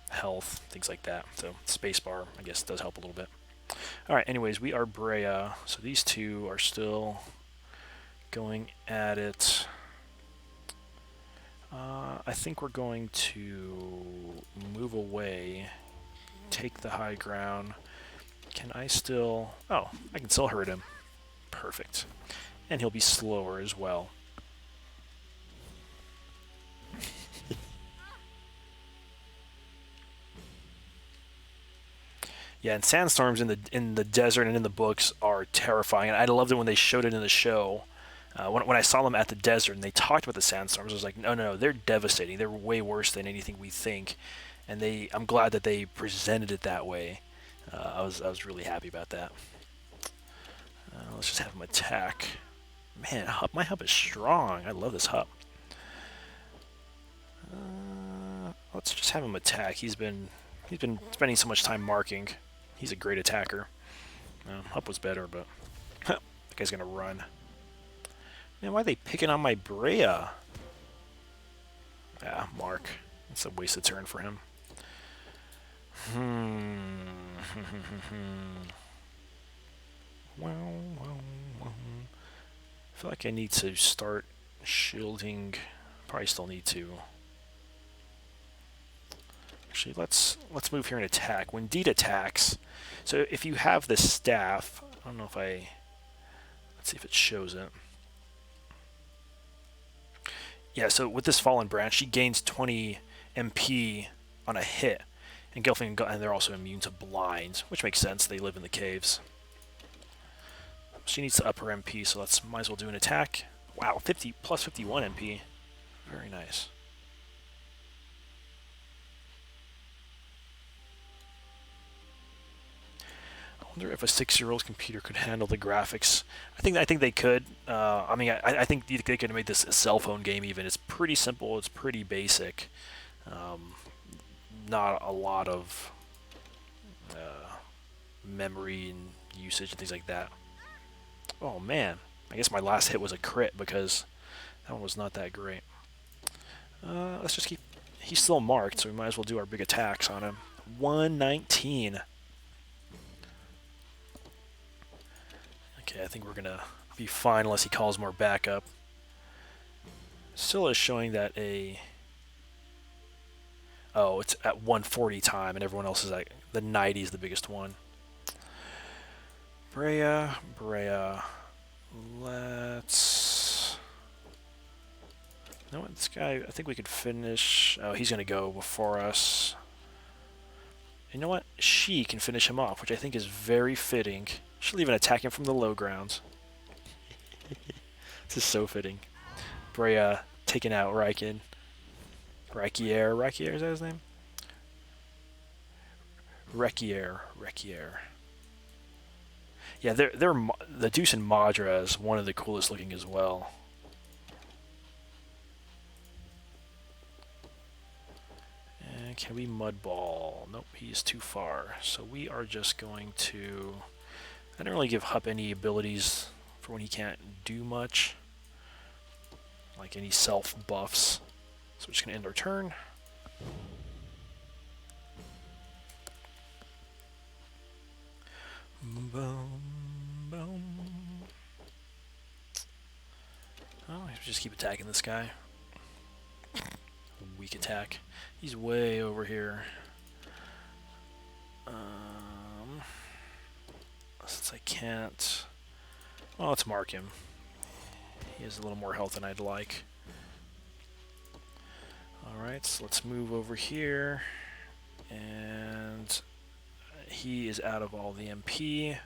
health, things like that. So spacebar, I guess, does help a little bit. All right, anyways, we are Brea. So these two are still going at it. I think we're going to move away, take the high ground. Can I still... Oh, I can still hurt him. Perfect. And he'll be slower as well. Yeah, and sandstorms in the desert and in the books are terrifying. And I loved it when they showed it in the show. When I saw them at the desert and they talked about the sandstorms, I was like, no, they're devastating. They're way worse than anything we think. And I'm glad that they presented it that way. I was really happy about that. Let's just have him attack. Man, my Hup is strong. I love this Hup. Let's just have him attack. He's been spending so much time marking. He's a great attacker. Hup was better, but that guy's gonna run. Man, why are they picking on my Brea? Yeah, mark. It's a wasted turn for him. I feel like I need to start shielding. Probably still need to. Actually, let's move here and attack. When Deed attacks, so if you have the staff, I don't know if let's see if it shows it. Yeah, so with this Fallen Branch, she gains 20 MP on a hit. And Gelfling, and they're also immune to blinds, which makes sense. They live in the caves. She needs to up her MP, so might as well do an attack. Wow, 50 plus 51 MP. Very nice. I wonder if a 6-year-old's computer could handle the graphics. I think they could. I mean, I think they could have made this a cell phone game even. It's pretty simple. It's pretty basic. Not a lot of memory and usage and things like that. Oh man, I guess my last hit was a crit because that one was not that great. Let's just keep... He's still marked, so we might as well do our big attacks on him. 119. Okay, I think we're going to be fine unless he calls more backup. Still is showing that Oh, it's at 140 time, and everyone else is at... The 90 is the biggest one. Brea. let's... You know what, this guy, I think we could finish... Oh, he's going to go before us. You know what? She can finish him off, which I think is very fitting. She'll even attack him from the low grounds. This is so fitting. Brea taking out Riken. Rekier, is that his name? Rekier. Yeah, the Deuce and Madra is one of the coolest looking as well. And can we mudball? Nope, he's too far. So we are just going to... I don't really give Hup any abilities for when he can't do much, like any self buffs. So we're just going to end our turn. Boom, boom. Oh, just keep attacking this guy. Weak attack. He's way over here. Since I can't... Well, let's mark him. He has a little more health than I'd like. Alright, so let's move over here. And he is out of all the MP.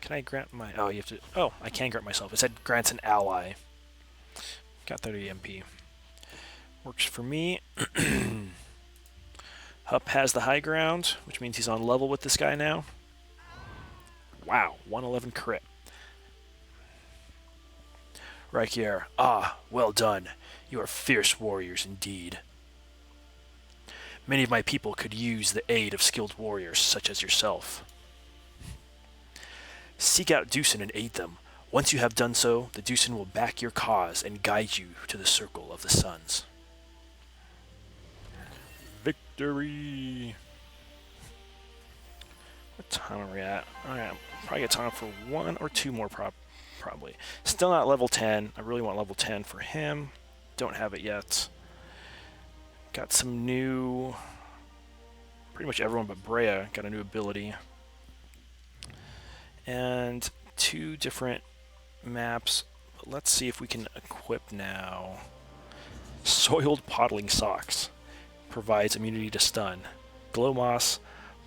Can I grant my... Oh, you have to... Oh, I can grant myself. It said grants an ally. Got 30 MP. Works for me. Hup has the high ground, which means he's on level with this guy now. Wow, 111 crit. Rikier, well done. You are fierce warriors indeed. Many of my people could use the aid of skilled warriors such as yourself. Seek out Deucin and aid them. Once you have done so, the Deucin will back your cause and guide you to the Circle of the Suns. Victory! What time are we at? Alright, probably got time for one or two more probably. Still not level 10. I really want level 10 for him. Don't have it yet. Got some new... Pretty much everyone but Brea got a new ability. And 2 different maps. But let's see if we can equip now. Soiled Pottling Socks. Provides immunity to stun. Glow Moss.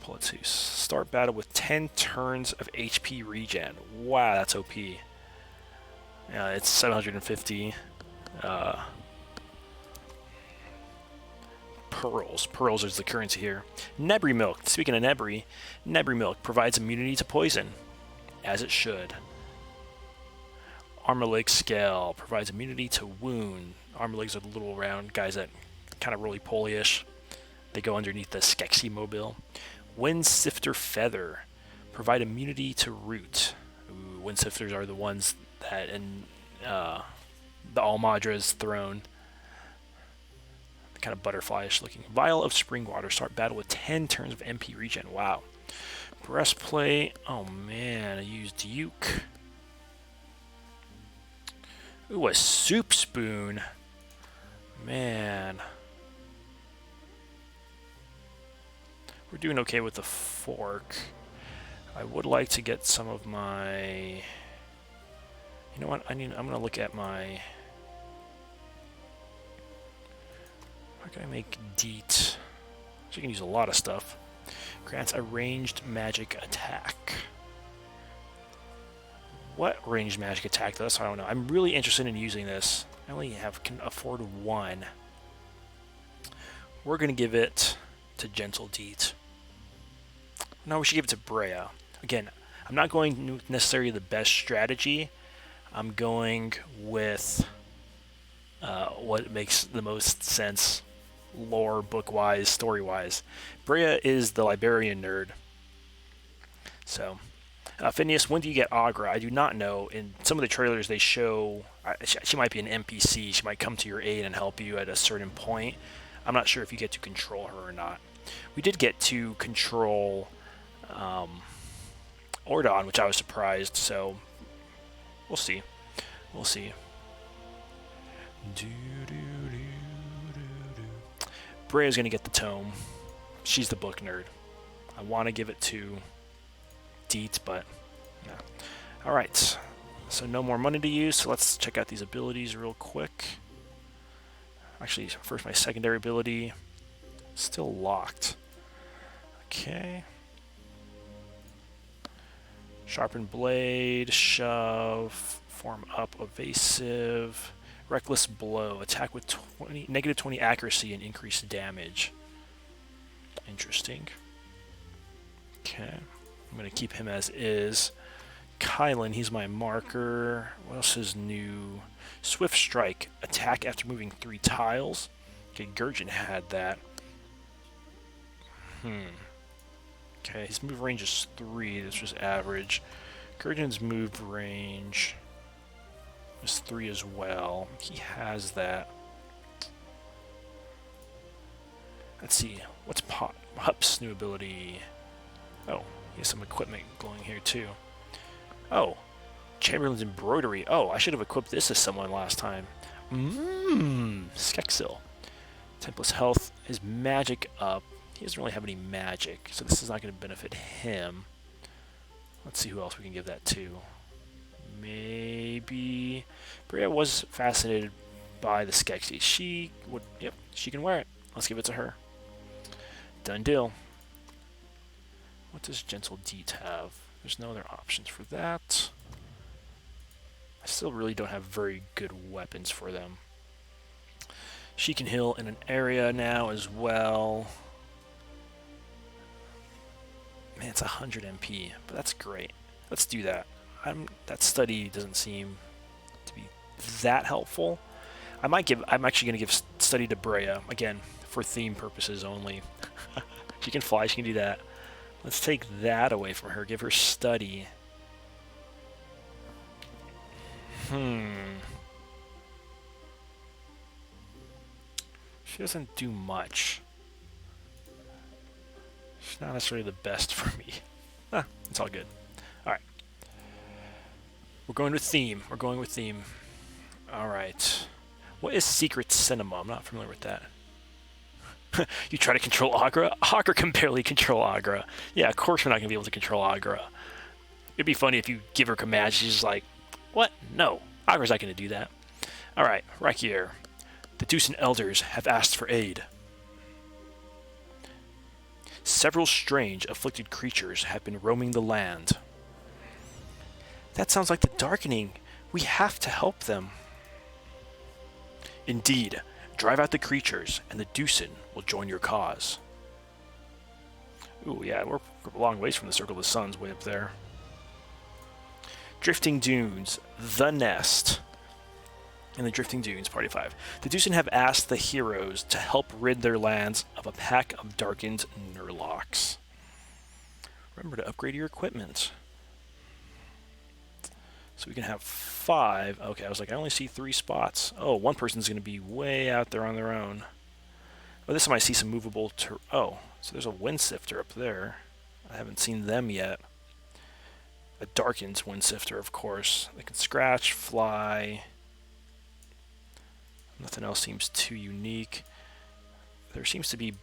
Politus. Start battle with 10 turns of HP regen. Wow, that's OP. It's 750. Pearls. Pearls is the currency here. Nebri Milk. Speaking of Nebri, Nebri Milk provides immunity to poison, as it should. Armor Leg Scale provides immunity to wound. Armor Legs are the little round guys that kind of roly-poly-ish. They go underneath the Skeksis mobile. Wind Sifter Feather provide immunity to root. Ooh, Wind Sifters are the ones that in the Almadra's throne. Kind of butterfly-ish looking. Vial of Spring Water. Start battle with 10 turns of MP regen. Wow. Breastplate. Oh man, I used Uke. Ooh, a soup spoon. Man. We're doing okay with the fork. I would like to get some of my... You know what? I'm going to look at my... How can I make DEET? So you can use a lot of stuff. Grants a ranged magic attack. What ranged magic attack though? I don't know. I'm really interested in using this. I only can afford 1. We're going to give it to Gentle DEET. No, we should give it to Brea. Again, I'm not going necessarily the best strategy. I'm going with what makes the most sense lore, book-wise, story-wise. Brea is the librarian nerd. So, Phineas, when do you get Agra? I do not know. In some of the trailers, they show she might be an NPC. She might come to your aid and help you at a certain point. I'm not sure if you get to control her or not. We did get to control Ordon, which I was surprised. So, we'll see. We'll see. Brea's going to get the tome. She's the book nerd. I want to give it to DEET, but Yeah. All right. So no more money to use. So let's check out these abilities real quick. Actually, first my secondary ability. Still locked. Okay. Sharpen blade, shove, form up, evasive, reckless blow, attack with negative 20 accuracy and increased damage. Interesting. Okay. I'm going to keep him as is. Kylan, he's my marker. What else is new? Swift Strike, attack after moving 3 tiles. Okay, Gurgen had that. Okay, his move range is 3. This was average. Gurgen's move range is 3 as well. He has that. Let's see. What's Hup's new ability? Oh, he has some equipment glowing here too. Oh, Chamberlain's Embroidery. Oh, I should have equipped this as someone last time. Skeksil. 10 plus health. His magic up. He doesn't really have any magic, so this is not going to benefit him. Let's see who else we can give that to. Maybe Bria was fascinated by the Skeksis. She would, yep, she can wear it. Let's give it to her. Done deal. What does Gentle Deet have? There's no other options for that. I still really don't have very good weapons for them. She can heal in an area now as well. Man, it's 100 MP, but that's great. Let's do that. That study doesn't seem to be that helpful. I'm actually going to give study to Brea, again, for theme purposes only. She can fly, she can do that. Let's take that away from her, give her study. She doesn't do much. She's not necessarily the best for me. It's all good. Alright. We're going with theme. Alright. What is Secret Cinema? I'm not familiar with that. You try to control Agra? Agra can barely control Agra. Yeah, of course we're not going to be able to control Agra. It'd be funny if you give her commands, she's just like, what? No, Agra's not going to do that. Alright, right here. The Deucen Elders have asked for aid. Several strange, afflicted creatures have been roaming the land. That sounds like the Darkening. We have to help them. Indeed. Drive out the creatures, and the Deucen will join your cause. Ooh, yeah, we're a long ways from the Circle of the Suns, way up there. Drifting Dunes, The Nest. In the Drifting Dunes, Party 5. The Deucen have asked the heroes to help rid their lands of a pack of darkened Nurlocks. Remember to upgrade your equipment. So we can have 5. Okay, I was like, I only see 3 spots. Oh, one person's going to be way out there on their own. Oh, this time I see some movable... Oh, so there's a Wind Sifter up there. I haven't seen them yet. A Darkened Wind Sifter, of course. They can scratch, fly. Nothing else seems too unique. There seems to be...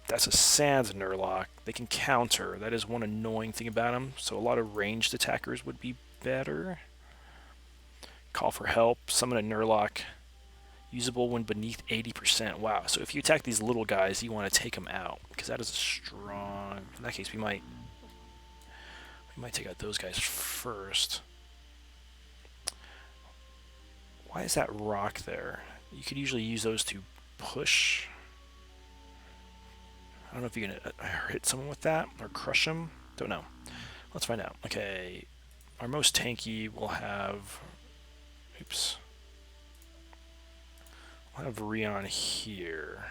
That's a Sand Nurlock. They can counter. That is one annoying thing about them. So a lot of ranged attackers would be better. Call for help. Summon a Nurlock. Usable when beneath 80%. Wow. So if you attack these little guys, you want to take them out. Because that is a strong... In that case, we might take out those guys first. Why is that rock there? You could usually use those to push. I don't know if you can hit someone with that or crush them. Don't know. Let's find out. Okay. Our most tanky will have... Oops. We'll have Rion here.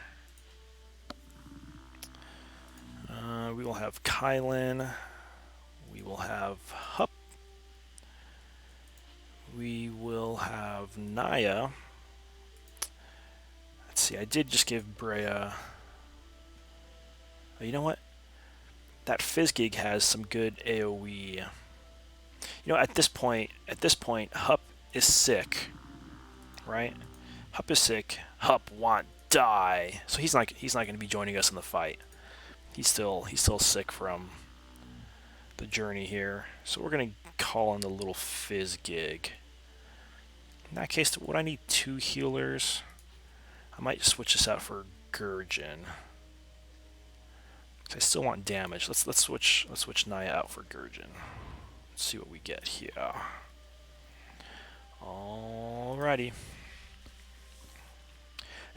We will have Kylan. We will have Hup. We will have Naya. Let's see, I did just give Brea... Oh, you know what? That Fizzgig has some good AoE. You know, at this point, Hup is sick, right? Hup is sick. Hup want die. So he's not going to be joining us in the fight. He's still sick from the journey here. So we're going to call in the little fizz gig. In that case, would I need 2 healers? I might switch this out for Gurgin. I still want damage. Let's switch Naya out for Gurgin. Let's see what we get here. Alrighty.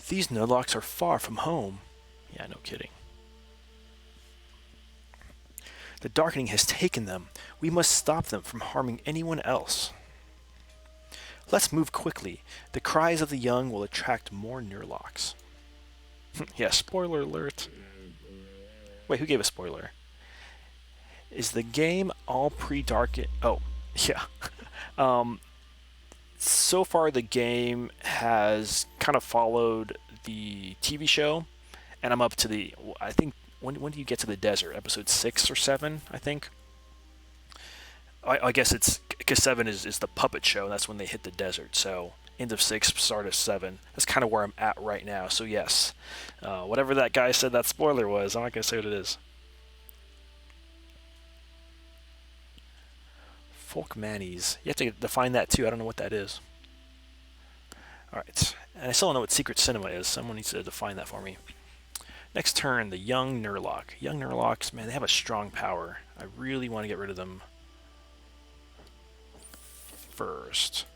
These Nuzlockes are far from home. Yeah, no kidding. The darkening has taken them. We must stop them from harming anyone else. Let's move quickly. The cries of the young will attract more Nuzlockes. Yeah, spoiler alert. Wait, who gave a spoiler? Is the game all pre-darkened? Oh, yeah. So far, the game has kind of followed the TV show, and I'm up to the. I think when do you get to the desert? Episode 6 or 7, I think. I guess it's because 7 is the puppet show. And that's when they hit the desert. So end of 6, start of 7. That's kind of where I'm at right now. So yes, whatever that guy said that spoiler was, I'm not gonna say what it is. Folk Manis. You have to define that too. I don't know what that is. Alright. And I still don't know what Secret Cinema is. Someone needs to define that for me. Next turn, the Young Nuzlocke. Young Nuzlockes, man, they have a strong power. I really want to get rid of them first.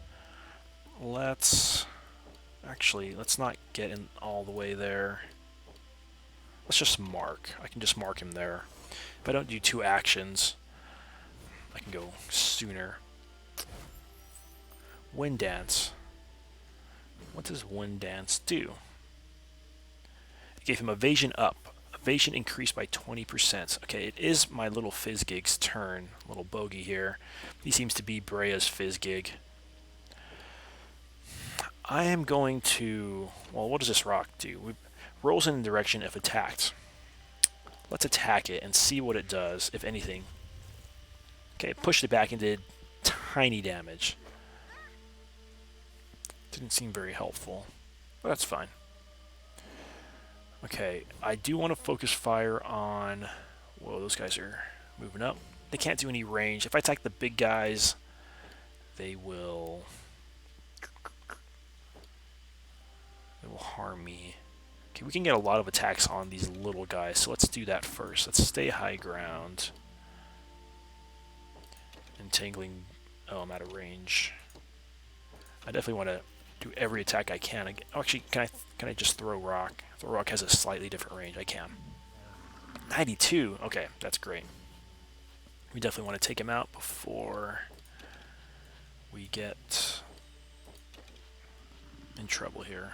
Let's not get in all the way there. Let's just mark. I can just mark him there. If I don't do 2 actions, I can go sooner. Wind Dance. What does Wind Dance do? It gave him evasion up. Evasion increased by 20%. Okay, it is my little Fizzgig's turn. Little bogey here. He seems to be Brea's Fizzgig. I am going to... Well, what does this rock do? It rolls in the direction if attacked. Let's attack it and see what it does, if anything. Okay, it pushed it back and did tiny damage. Didn't seem very helpful, but that's fine. Okay, I do want to focus fire on... Whoa, those guys are moving up. They can't do any range. If I attack the big guys, they will harm me. Okay, we can get a lot of attacks on these little guys, so let's do that first. Let's stay high ground. Entangling... Oh, I'm out of range. I definitely want to do every attack I can. Oh, actually, can I just throw rock? Throw rock has a slightly different range. I can. 92. Okay, that's great. We definitely want to take him out before we get in trouble here.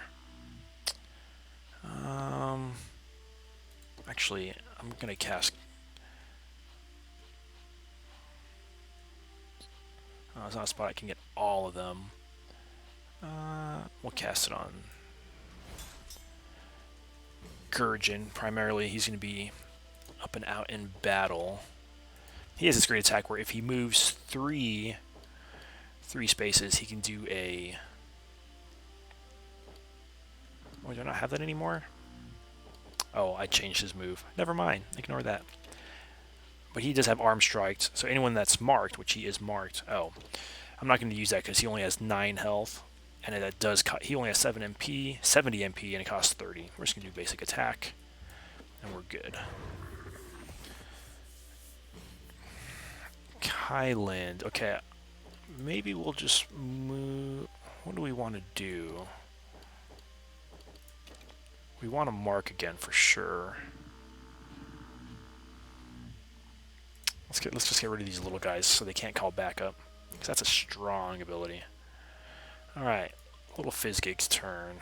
Actually, I'm gonna cast. Oh, it's not a spot I can get all of them. We'll cast it on Gurgin. Primarily, he's going to be up and out in battle. He has this great attack where if he moves three spaces, he can do a... Oh, do I not have that anymore? Oh, I changed his move. Never mind. Ignore that. But he does have arm strikes, so anyone that's marked, which he is marked... Oh, I'm not going to use that because he only has 9 health. And that does cut. He only has 7 MP, 70 MP, and it costs 30. We're just going to do basic attack, and we're good. Kyland. Okay, maybe we'll just move... What do we want to do? We want to mark again for sure. Let's just get rid of these little guys so they can't call back up, because that's a strong ability. Alright, little Fizzgig's turn.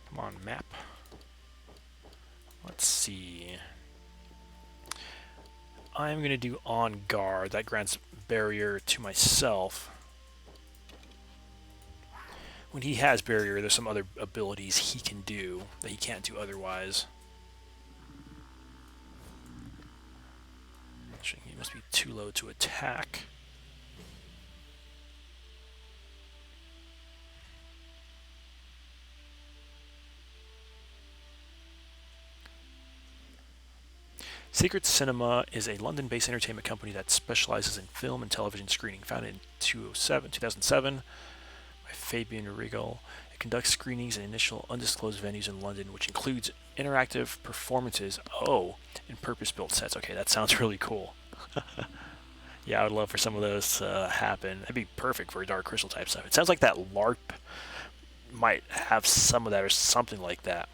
Come on, map. Let's see. I'm going to do On Guard. That grants barrier to myself. When he has barrier, there's some other abilities he can do that he can't do otherwise. He must be too low to attack. Secret Cinema is a London-based entertainment company that specializes in film and television screening. Founded in 2007 by Fabian Regal. It conducts screenings in initial undisclosed venues in London, which includes interactive performances, and purpose-built sets. Okay, that sounds really cool. Yeah, I would love for some of those to happen. That'd be perfect for a Dark Crystal type stuff. It sounds like that LARP might have some of that or something like that.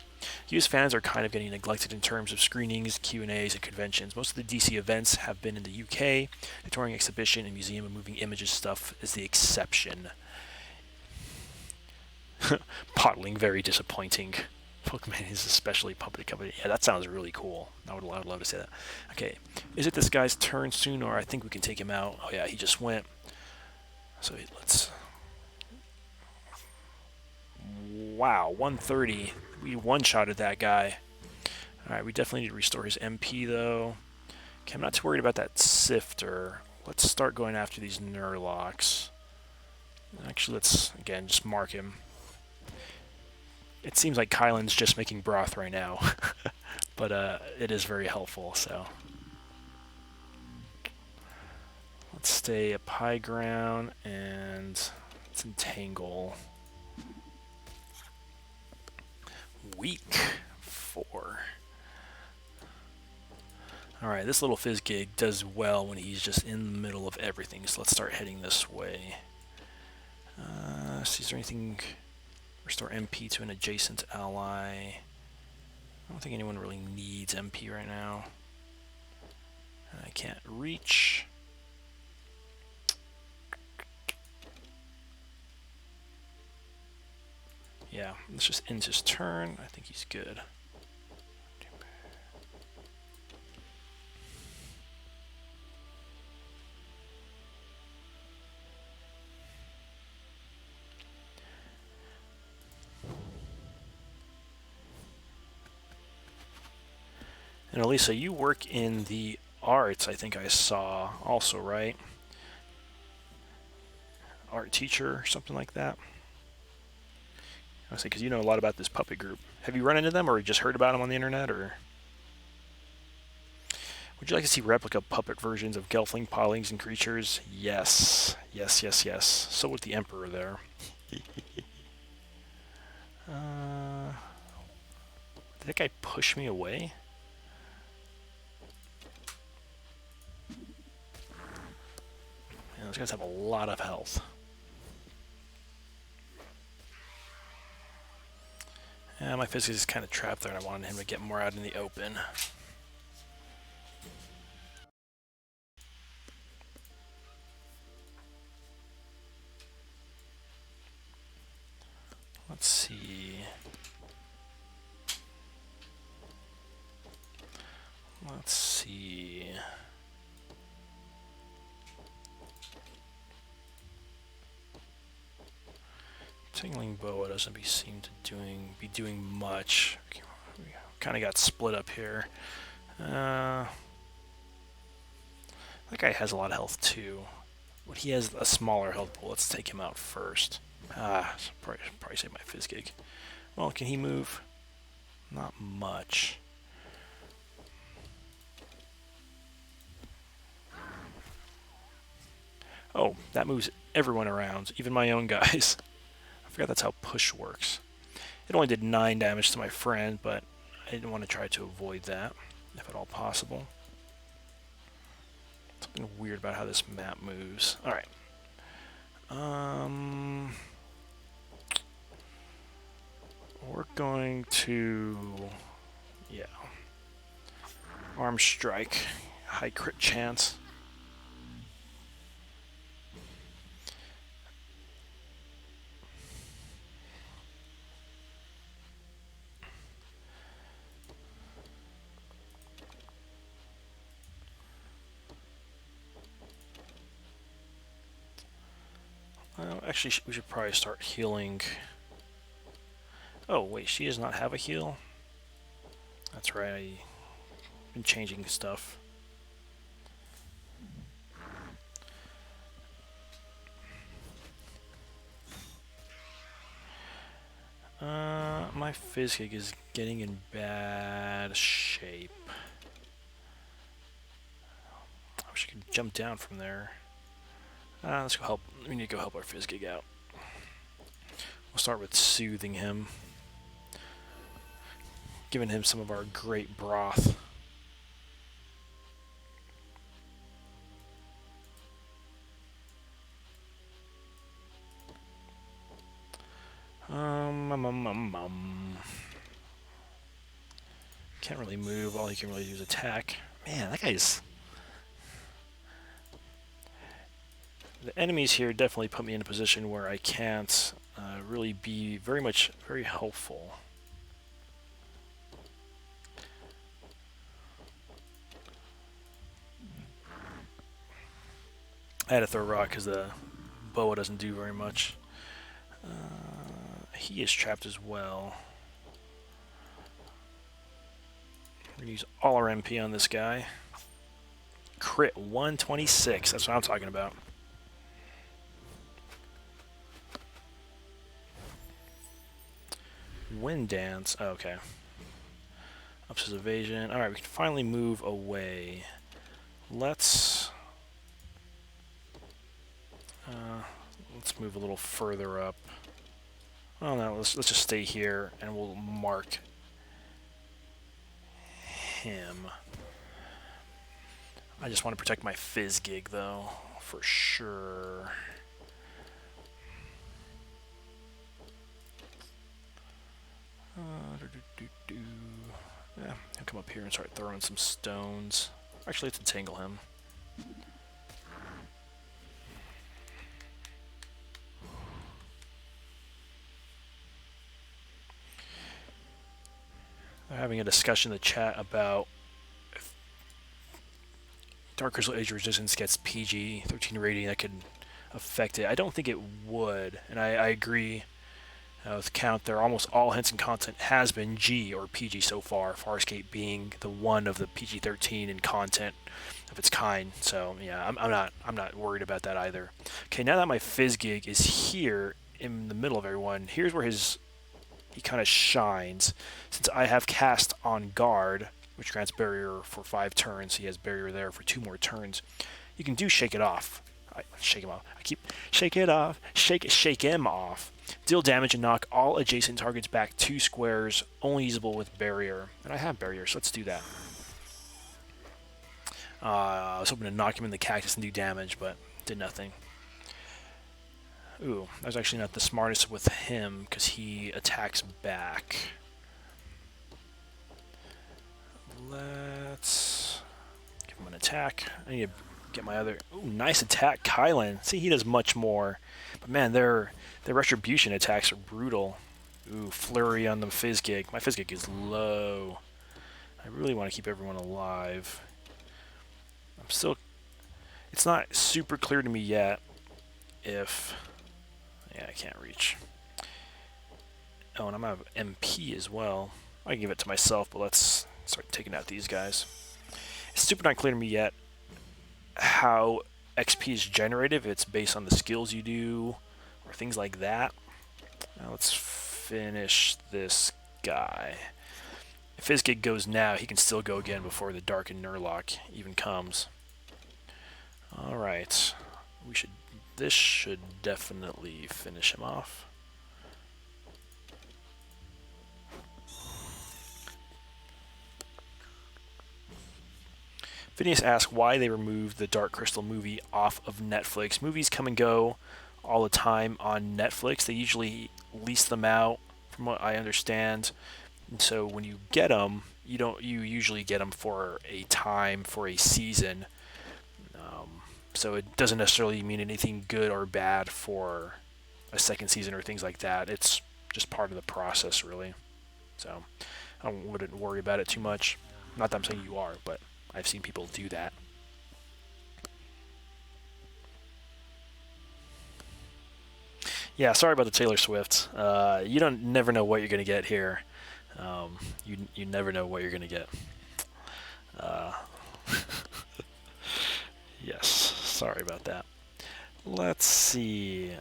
US fans are kind of getting neglected in terms of screenings, Q&As, and conventions. Most of the DC events have been in the UK. The touring exhibition and museum of moving images stuff is the exception. Potling, very disappointing. Pokemon is especially public company. Yeah, that sounds really cool. I would love to say that. Okay, is it this guy's turn soon, or I think we can take him out? Oh yeah, he just went. So let's. Wow, 130. We one-shotted that guy. All right, we definitely need to restore his MP though. Okay, I'm not too worried about that Sifter. Let's start going after these Nurlocks. Actually, let's again just mark him. It seems like Kylan's just making broth right now, but it is very helpful, so. Let's stay up high ground, and let's entangle. Weak 4. Alright, this little fizz gig does well when he's just in the middle of everything, so let's start heading this way. See, is there anything... Restore MP to an adjacent ally. I don't think anyone really needs MP right now. I can't reach. Yeah, let's just end his turn. I think he's good. And Elisa, you work in the arts, I think I saw also, right? Art teacher or something like that. I say, because you know a lot about this puppet group. Have you run into them or just heard about them on the internet, or? Would you like to see replica puppet versions of Gelfling, Podlings, and creatures? Yes. Yes, yes, yes. So would the Emperor there. Did that guy push me away? Man, those guys have a lot of health. Yeah, my physics is kind of trapped there, and I wanted him to get more out in the open. Let's see. Let's see. Tingling Boa doesn't seem to be doing much. We kind of got split up here. That guy has a lot of health too, but he has a smaller health pool. Let's take him out first. Probably save my fizz gig. Well, can he move? Not much. Oh, that moves everyone around, even my own guys. I forgot that's how push works. It only did 9 damage to my friend, but I didn't want to try to avoid that, if at all possible. Something weird about how this map moves. Alright. We're going to... Yeah. Arm strike. High crit chance. Actually, we should probably start healing. Oh, wait, she does not have a heal? That's right, I've been changing stuff. My fizz gig is getting in bad shape. jump down from there. Let's go help. We need to go help our Fizzgig out. We'll start with soothing him. Giving him some of our great broth. Can't really move. All he can really do is attack. Man, that guy's... The enemies here definitely put me in a position where I can't really be very helpful. I had to throw a rock because the boa doesn't do very much. He is trapped as well. We're going to use all our MP on this guy. Crit 126, that's what I'm talking about. Wind Dance, oh, okay. Ups his evasion. Alright, we can finally move away. Let's move a little further up. Oh no, let's just stay here and we'll mark him. I just want to protect my Fizzgig though, for sure. Yeah, he'll come up here and start throwing some stones. Actually, let's entangle him. They're having a discussion in the chat about if Dark Crystal Age Resistance gets PG-13 rating, that could affect it. I don't think it would, and I agree with Count there. Almost all Henson content has been G or PG so far, Farscape being the one of the PG-13 in content of its kind. So yeah, I'm not worried about that either. Okay, now that my Fizzgig is here in the middle of everyone, here's where he kind of shines. Since I have cast on guard, which grants barrier for 5 turns, he has barrier there for 2 more turns. You can do shake it off. Shake him off. I keep shake it off. Shake him off. Deal damage and knock all adjacent targets back 2 squares, only usable with barrier. And I have barrier, so let's do that. I was hoping to knock him in the cactus and do damage, but did nothing. Ooh, that was actually not the smartest with him, because he attacks back. Let's give him an attack. I need to get my other... Ooh, nice attack, Kylan. See, he does much more. But man, their retribution attacks are brutal. Ooh, flurry on the Fizzgig. My Fizzgig is low. I really want to keep everyone alive. I'm still... It's not super clear to me yet if... Yeah, I can't reach. Oh, and I'm out of MP as well. I can give it to myself, but let's start taking out these guys. It's super not clear to me yet how XP is generated, if it's based on the skills you do, or things like that. Now let's finish this guy. If Fizzgig goes now, he can still go again before the Darkened Nurlock even comes. Alright. This should definitely finish him off. Phineas asked why they removed the Dark Crystal movie off of Netflix. Movies come and go all the time on Netflix. They usually lease them out, from what I understand. And so when you get them, you usually get them for a time, for a season. So it doesn't necessarily mean anything good or bad for a second season or things like that. It's just part of the process, really. So I wouldn't worry about it too much. Not that I'm saying you are, but I've seen people do that. Yeah, sorry about the Taylor Swift. You never know what you're going to get here. You never know what you're going to get. Yes, sorry about that. Let's see.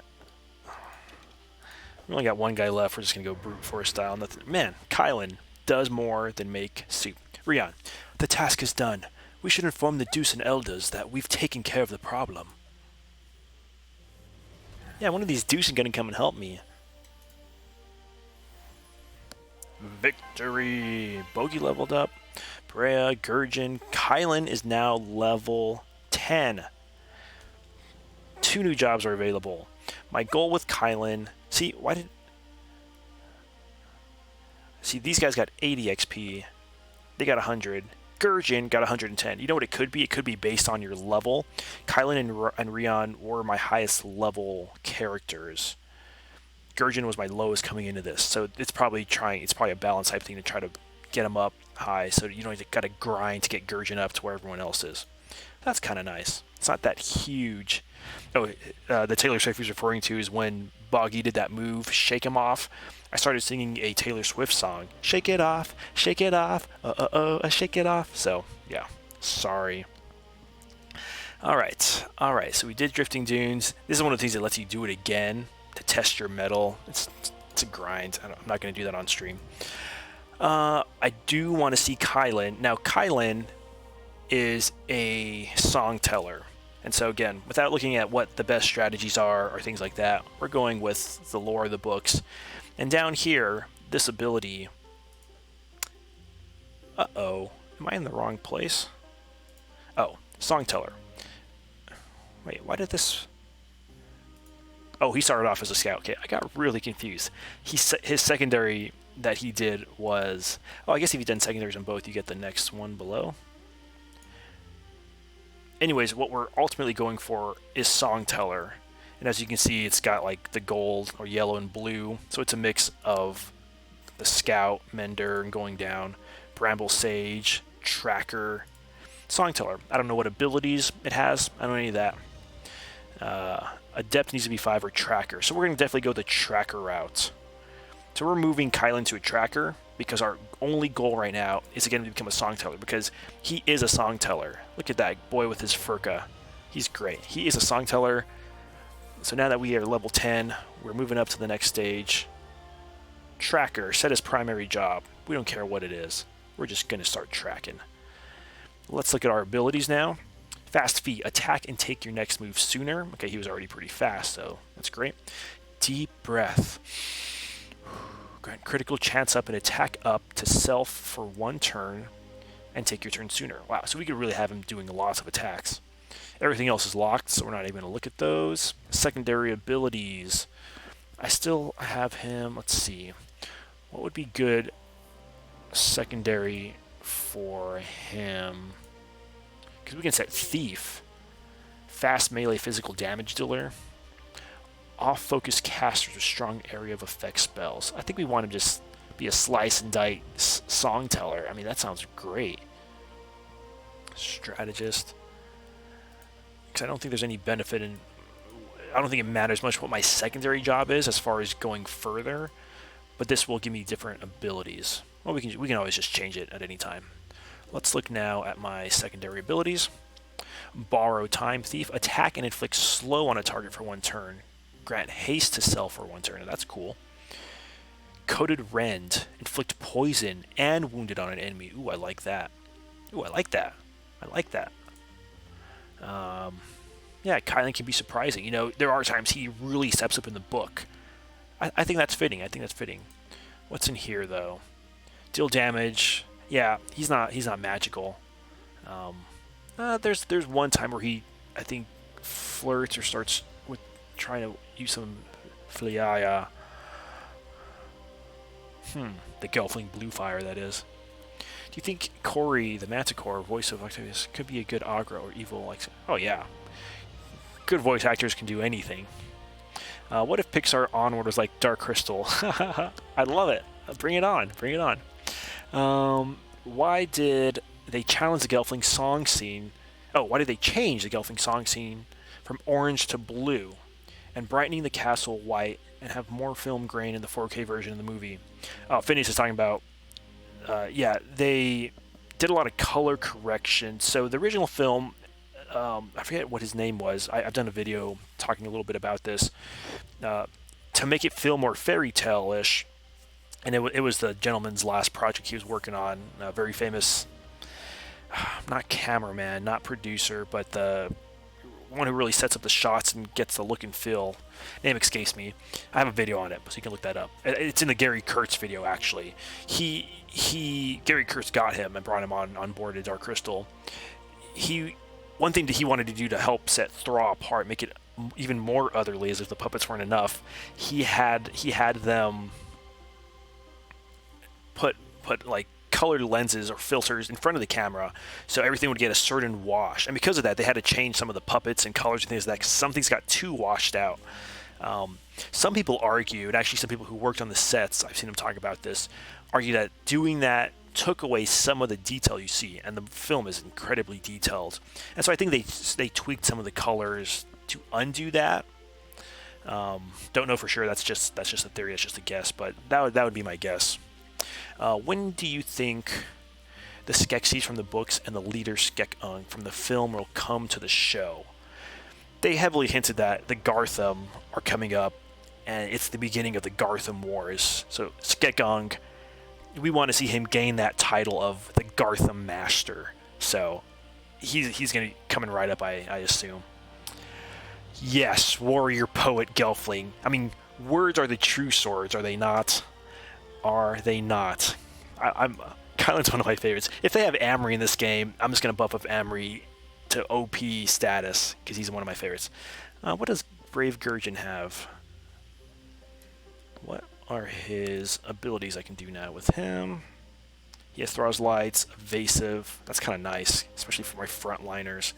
We only got one guy left. We're just going to go brute force style. Nothing. Man, Kylan does more than make soup. Rion, the task is done. We should inform the Deuce and Elders that we've taken care of the problem. Yeah, one of these Deuce is gonna come and help me. Victory! Bogey leveled up. Brea, Gurjin. Kylan is now level 10. 2 new jobs are available. My goal with Kylan... See, why did... See, these guys got 80 XP. They got 100. Gurjin got 110. You know what it could be? It could be based on your level. Kylan and Rion were my highest level characters. Gurjin was my lowest coming into this, so it's probably a balance type thing to try to get him up high, so you don't got to grind to get Gurjin up to where everyone else is. That's kind of nice. It's not that huge. Oh, the Taylor Swift he's referring to is when Boggy did that move, Shake Him Off. I started singing a Taylor Swift song. Shake it off, shake it off, shake it off. So, yeah, sorry. All right, so we did Drifting Dunes. This is one of the things that lets you do it again to test your metal. It's a grind. I'm not going to do that on stream. I do want to see Kylan. Now, Kylan is a song teller. And so again, without looking at what the best strategies are or things like that, we're going with the lore of the books. And down here, this ability... Uh-oh. Am I in the wrong place? Oh, song teller. Wait, why did this... Oh, he started off as a scout. Okay, I got really confused. His secondary that he did was... Oh, I guess if you've done secondaries on both, you get the next one below. Anyways, what we're ultimately going for is Song Teller. And as you can see, it's got like the gold or yellow and blue. So it's a mix of the Scout, Mender, and going down. Bramble Sage, Tracker, Song Teller. I don't know what abilities it has. I don't know any of that. Adept needs to be 5 or Tracker. So we're going to definitely go the Tracker route. So we're moving Kylan to a Tracker because our only goal right now is again to become a Song Teller because he is a Song Teller. Look at that boy with his furka. He's great. He is a Song Teller. So now that we are level 10, we're moving up to the next stage. Tracker, set his primary job. We don't care what it is. We're just going to start tracking. Let's look at our abilities now. Fast feet, attack and take your next move sooner. Okay, he was already pretty fast, so that's great. Deep breath. Grant critical chance up and attack up to self for 1 turn and take your turn sooner. Wow, so we could really have him doing lots of attacks. Everything else is locked, so we're not even going to look at those. Secondary abilities. I still have him, let's see. What would be good secondary for him? Because we can set Thief. Fast melee physical damage dealer. Off-focus casters with strong area of effect spells. I think we want to just be a slice and dice song teller. I mean, that sounds great. Strategist. Because I don't think there's any benefit in... I don't think it matters much what my secondary job is as far as going further. But this will give me different abilities. Well, we can always just change it at any time. Let's look now at my secondary abilities. Borrow Time Thief. Attack and inflict slow on a target for 1 turn. Grant haste to self for 1 turn. That's cool. Coated Rend. Inflict poison and wounded on an enemy. Ooh, I like that. Ooh, I like that. I like that. Yeah, Kylan can be surprising. You know, there are times he really steps up in the book. I think that's fitting. I think that's fitting. What's in here, though? Deal damage. Yeah, he's not magical. There's one time where he, I think, flirts or starts with trying to use some Fliaya. The Gelfling Blue Fire, that is. Do you think Corey, the Manticore, voice of Octavius, could be a good aggro or evil? Like, oh yeah, good voice actors can do anything. What if Pixar Onward was like Dark Crystal? I'd love it. Bring it on. Bring it on. Why did they challenge the Gelfling song scene? Oh, why did they change the Gelfling song scene from orange to blue and brightening the castle white and have more film grain in the 4K version of the movie? Phineas is talking about, yeah, they did a lot of color correction. So the original film, I forget what his name was. I've done a video talking a little bit about this. To make it feel more fairy tale-ish, and it was the gentleman's last project he was working on, a very famous not cameraman, not producer, but the one who really sets up the shots and gets the look and feel. Name escapes me. I have a video on it, so you can look that up. It's in the Gary Kurtz video, actually. Gary Kurtz got him and brought him on board at Dark Crystal. One thing that he wanted to do to help set Thraw apart, make it even more otherly, as if the puppets weren't enough, he had them put like colored lenses or filters in front of the camera, so everything would get a certain wash. And because of that, they had to change some of the puppets and colors and things like that, because some things got too washed out. Some people argue, and actually some people who worked on the sets, I've seen them talk about this, argue that doing that took away some of the detail you see, and the film is incredibly detailed. And so I think they tweaked some of the colors to undo that. Don't know for sure. That's just a theory. That's just a guess, but that would be my guess. When do you think the Skeksis from the books and the leader Skek-Ung from the film will come to the show? They heavily hinted that the Gartham are coming up, and it's the beginning of the Gartham Wars. So Skek-Ung, we want to see him gain that title of the Gartham Master. So he's going to be coming right up, I assume. Yes, warrior poet Gelfling. I mean, words are the true swords, are they not? Are they not? Kylan's one of my favorites. If they have Amory in this game, I'm just going to buff up Amory to OP status, because he's one of my favorites. What does Brave Gurgeon have? What are his abilities I can do now with him? He has Thrall's Lights, Evasive. That's kind of nice, especially for my frontliners.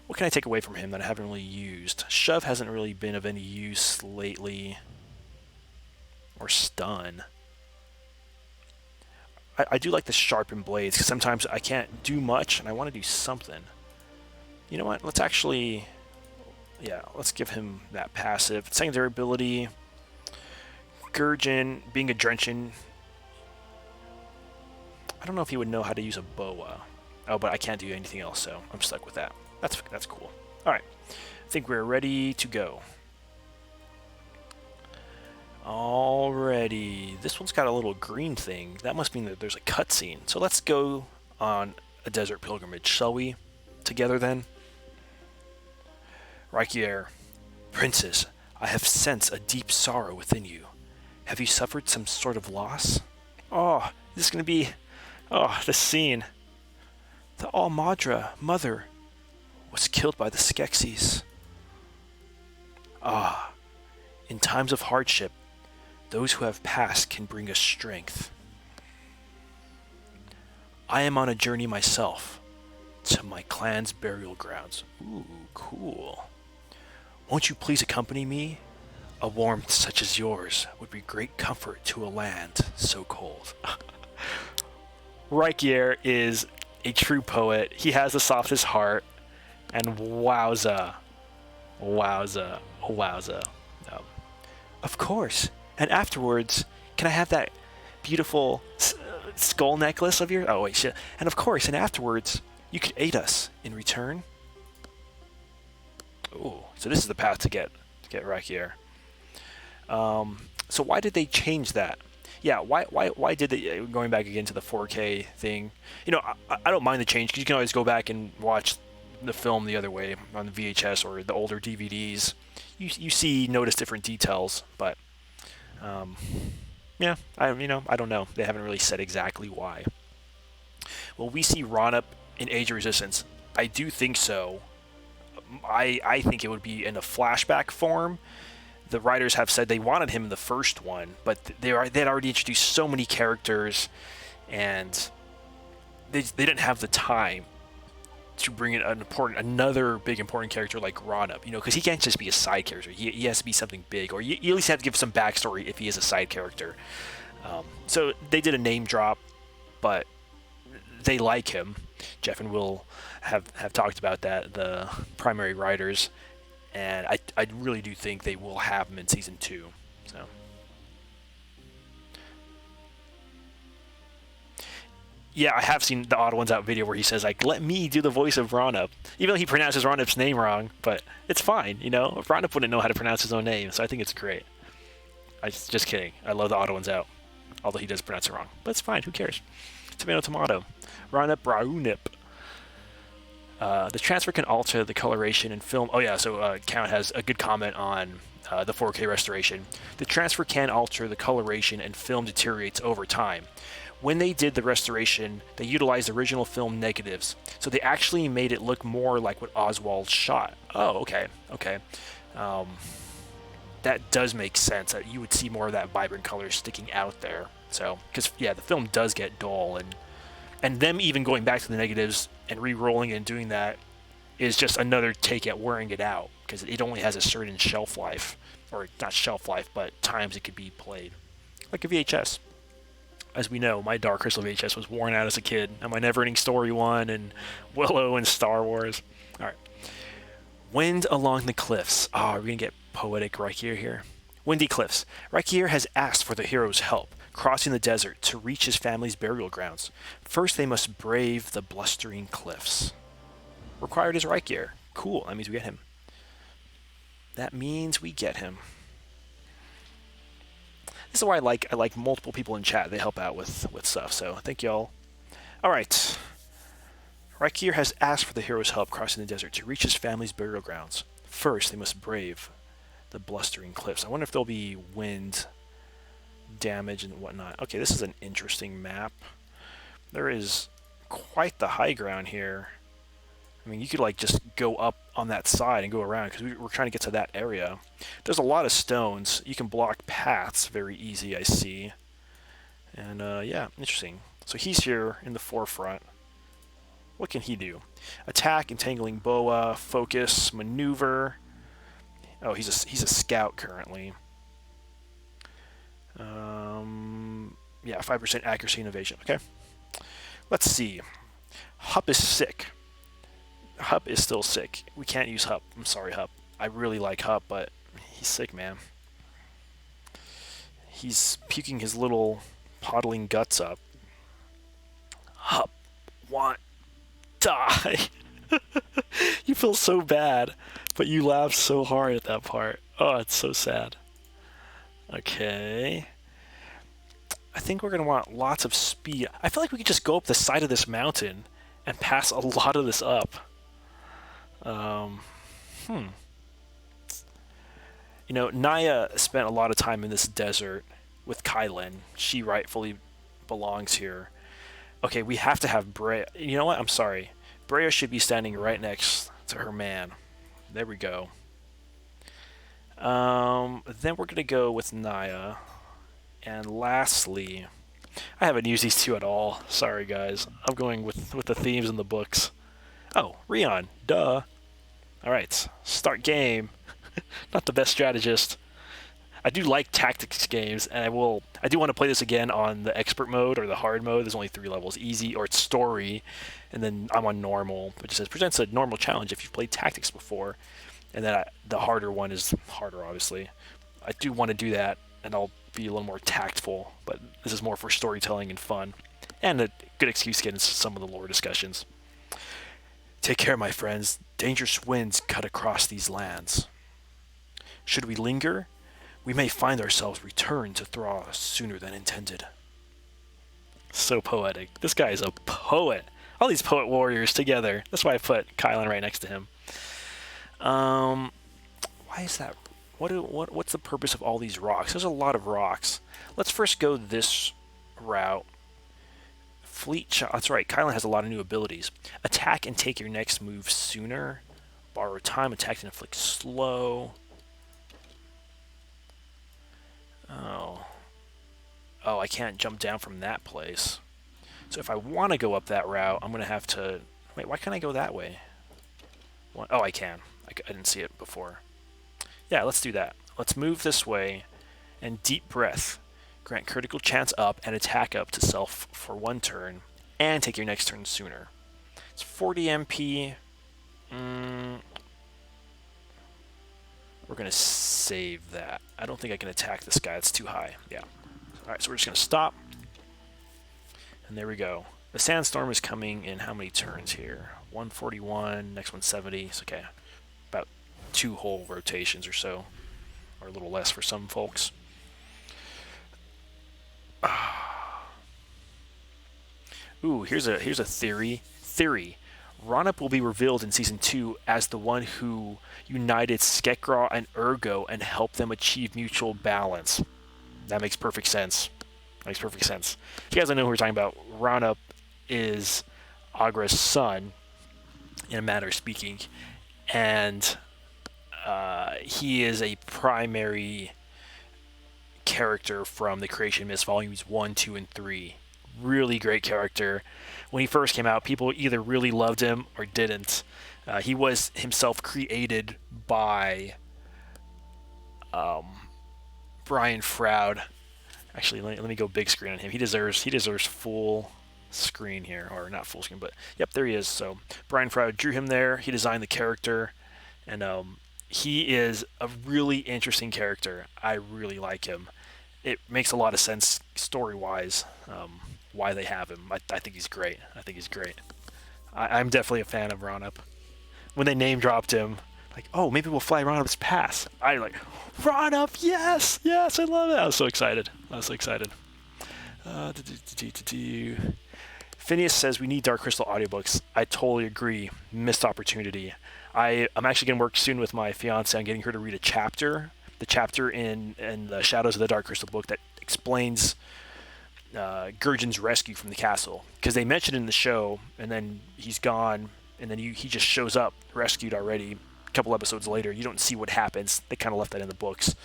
What can I take away from him that I haven't really used? Shove hasn't really been of any use lately. Or Stun. I do like the sharpened blades, because sometimes I can't do much and I want to do something. You know what? Let's actually... Yeah, let's give him that passive. Secondary ability. Gurgeon, being a Drenching. I don't know if he would know how to use a boa. Oh, but I can't do anything else, so I'm stuck with that. That's cool. Alright. I think we're ready to go. Alrighty, this one's got a little green thing. That must mean that there's a cutscene. So let's go on a desert pilgrimage, shall we? Together then? Rikier, Princess, I have sensed a deep sorrow within you. Have you suffered some sort of loss? Oh, this is going to be... Oh, this scene. The All-Madra, mother, was killed by the Skeksis. Ah, in times of hardship, those who have passed can bring us strength. I am on a journey myself to my clan's burial grounds. Ooh, cool. Won't you please accompany me? A warmth such as yours would be great comfort to a land so cold. Rikier is a true poet. He has the softest heart. And wowza. Wowza. Wowza. Of course. And afterwards, can I have that beautiful skull necklace of yours? Oh, wait, shit. And of course, and afterwards, you could aid us in return. Oh, so this is the path to get Rikier. So why did they change that? Yeah, why did they, going back again to the 4K thing, you know, I don't mind the change, because you can always go back and watch the film the other way on the VHS or the older DVDs. You notice different details, but yeah, I don't know. They haven't really said exactly why. Will we see Ronup in Age of Resistance? I do think so. I think it would be in a flashback form. The writers have said they wanted him in the first one, but they'd already introduced so many characters, and they didn't have the time to bring in another big important character like Ronup, because he can't just be a side character. He has to be something big, or you at least have to give some backstory if he is a side character. So they did a name drop, but they like him. Jeff and Will have talked about that, the primary writers, and I really do think they will have him in season 2. So. Yeah, I have seen the Odd Ones Out video where he says, like, let me do the voice of Ronup. Even though he pronounces Ronup's name wrong, but it's fine, Ronup wouldn't know how to pronounce his own name, so I think it's great. Just kidding. I love the Odd Ones Out, although he does pronounce it wrong. But it's fine, who cares? Tomato, tomato. Ronup. The transfer can alter the coloration and film. Oh yeah, so Count has a good comment on the 4K restoration. The transfer can alter the coloration and film deteriorates over time. When they did the restoration, they utilized original film negatives, so they actually made it look more like what Oswald shot. Oh, okay, okay. That does make sense. That you would see more of that vibrant color sticking out there. So, because yeah, the film does get dull, and them even going back to the negatives and re-rolling it and doing that is just another take at wearing it out, because it only has a certain shelf life, or not shelf life, but times it could be played, like a VHS. As we know, my Dark Crystal VHS was worn out as a kid, and my Neverending Story one, and Willow and Star Wars. All right. Wind along the cliffs. Oh, we're going to get poetic right here. Windy cliffs. Rakier has asked for the hero's help, crossing the desert to reach his family's burial grounds. First, they must brave the blustering cliffs. Required is Rakier. Cool, that means we get him. This is why I like multiple people in chat. They help out with stuff, so thank y'all. Alright. Rakier has asked for the hero's help crossing the desert to reach his family's burial grounds. First, they must brave the blustering cliffs. I wonder if there'll be wind damage and whatnot. Okay, this is an interesting map. There is quite the high ground here. I mean, you could like just go up on that side and go around, because we're trying to get to that area. There's a lot of stones. You can block paths very easy, I see. And yeah, interesting. So he's here in the forefront. What can he do? Attack, entangling boa, focus, maneuver. Oh, he's a scout currently. Yeah, 5% accuracy and evasion. Okay. Let's see. Hup is sick. Hup is still sick. We can't use Hup. I'm sorry, Hup. I really like Hup, but he's sick, man. He's puking his little podling guts up. Hup, want, die. You feel so bad, but you laugh so hard at that part. Oh, it's so sad. Okay. I think we're going to want lots of speed. I feel like we could just go up the side of this mountain and pass a lot of this up. You know, Naya spent a lot of time in this desert with Kylan. She rightfully belongs here. Okay, we have to have Brea. You know what? I'm sorry. Brea should be standing right next to her man. There we go. Then we're going to go with Naya. And lastly, I haven't used these two at all. Sorry, guys. I'm going with the themes in the books. Oh, Rion. Duh. Alright, start game. Not the best strategist. I do like tactics games, and I do want to play this again on the expert mode or the hard mode. There's only 3 levels: easy, or it's story, and then I'm on normal, which says presents a normal challenge if you've played tactics before, and then the harder one is harder, obviously. I do want to do that, and I'll be a little more tactful, but this is more for storytelling and fun, and a good excuse to get into some of the lore discussions. Take care, my friends. Dangerous winds cut across these lands. Should we linger? We may find ourselves returned to Thra sooner than intended. So poetic. This guy is a poet. All these poet warriors together. That's why I put Kylan right next to him. Why is that? What's the purpose of all these rocks? There's a lot of rocks. Let's first go this route. Fleet shot. That's right. Kylan has a lot of new abilities. Attack and take your next move sooner. Borrow time. Attack and inflict slow. Oh, I can't jump down from that place. So if I want to go up that route, I'm going to have to... Wait, why can't I go that way? Oh, I can. I didn't see it before. Yeah, let's do that. Let's move this way. And deep breath. Grant critical chance up and attack up to self for 1 turn. And take your next turn sooner. It's 40 MP. We're going to save that. I don't think I can attack this guy. It's too high. Yeah. Alright, so we're just going to stop. And there we go. The sandstorm is coming in how many turns here? 141, next one 70. It's okay. About 2 whole rotations or so. Or a little less for some folks. Ooh, here's a theory. Ronup will be revealed in Season 2 as the one who united Skekgraw and Urgo and helped them achieve mutual balance. That makes perfect sense. Makes perfect sense. If you guys don't know who we're talking about, Ronup is Agra's son, in a manner of speaking, and he is a primary character from the Creation Myths Volumes 1, 2, and 3. Really great character. When he first came out, people either really loved him or didn't. He was himself created by Brian Froud. Actually, let me go big screen on him. He deserves full screen here, or not full screen, but yep, there he is. So Brian Froud drew him there. He designed the character, and he is a really interesting character. I really like him. It makes a lot of sense story-wise why they have him. I think he's great. I'm definitely a fan of Ronup. When they name dropped him, like, oh, maybe we'll fly Ronup's pass. I like, Ronup, yes, I love it. I was so excited. Phineas says we need Dark Crystal audiobooks. I totally agree. Missed opportunity. I'm actually going to work soon with my fiance on getting her to read the chapter in the Shadows of the Dark Crystal book that explains Gurgen's rescue from the castle. Because they mentioned it in the show, and then he's gone, and then he just shows up rescued already. A couple episodes later, you don't see what happens. They kind of left that in the books.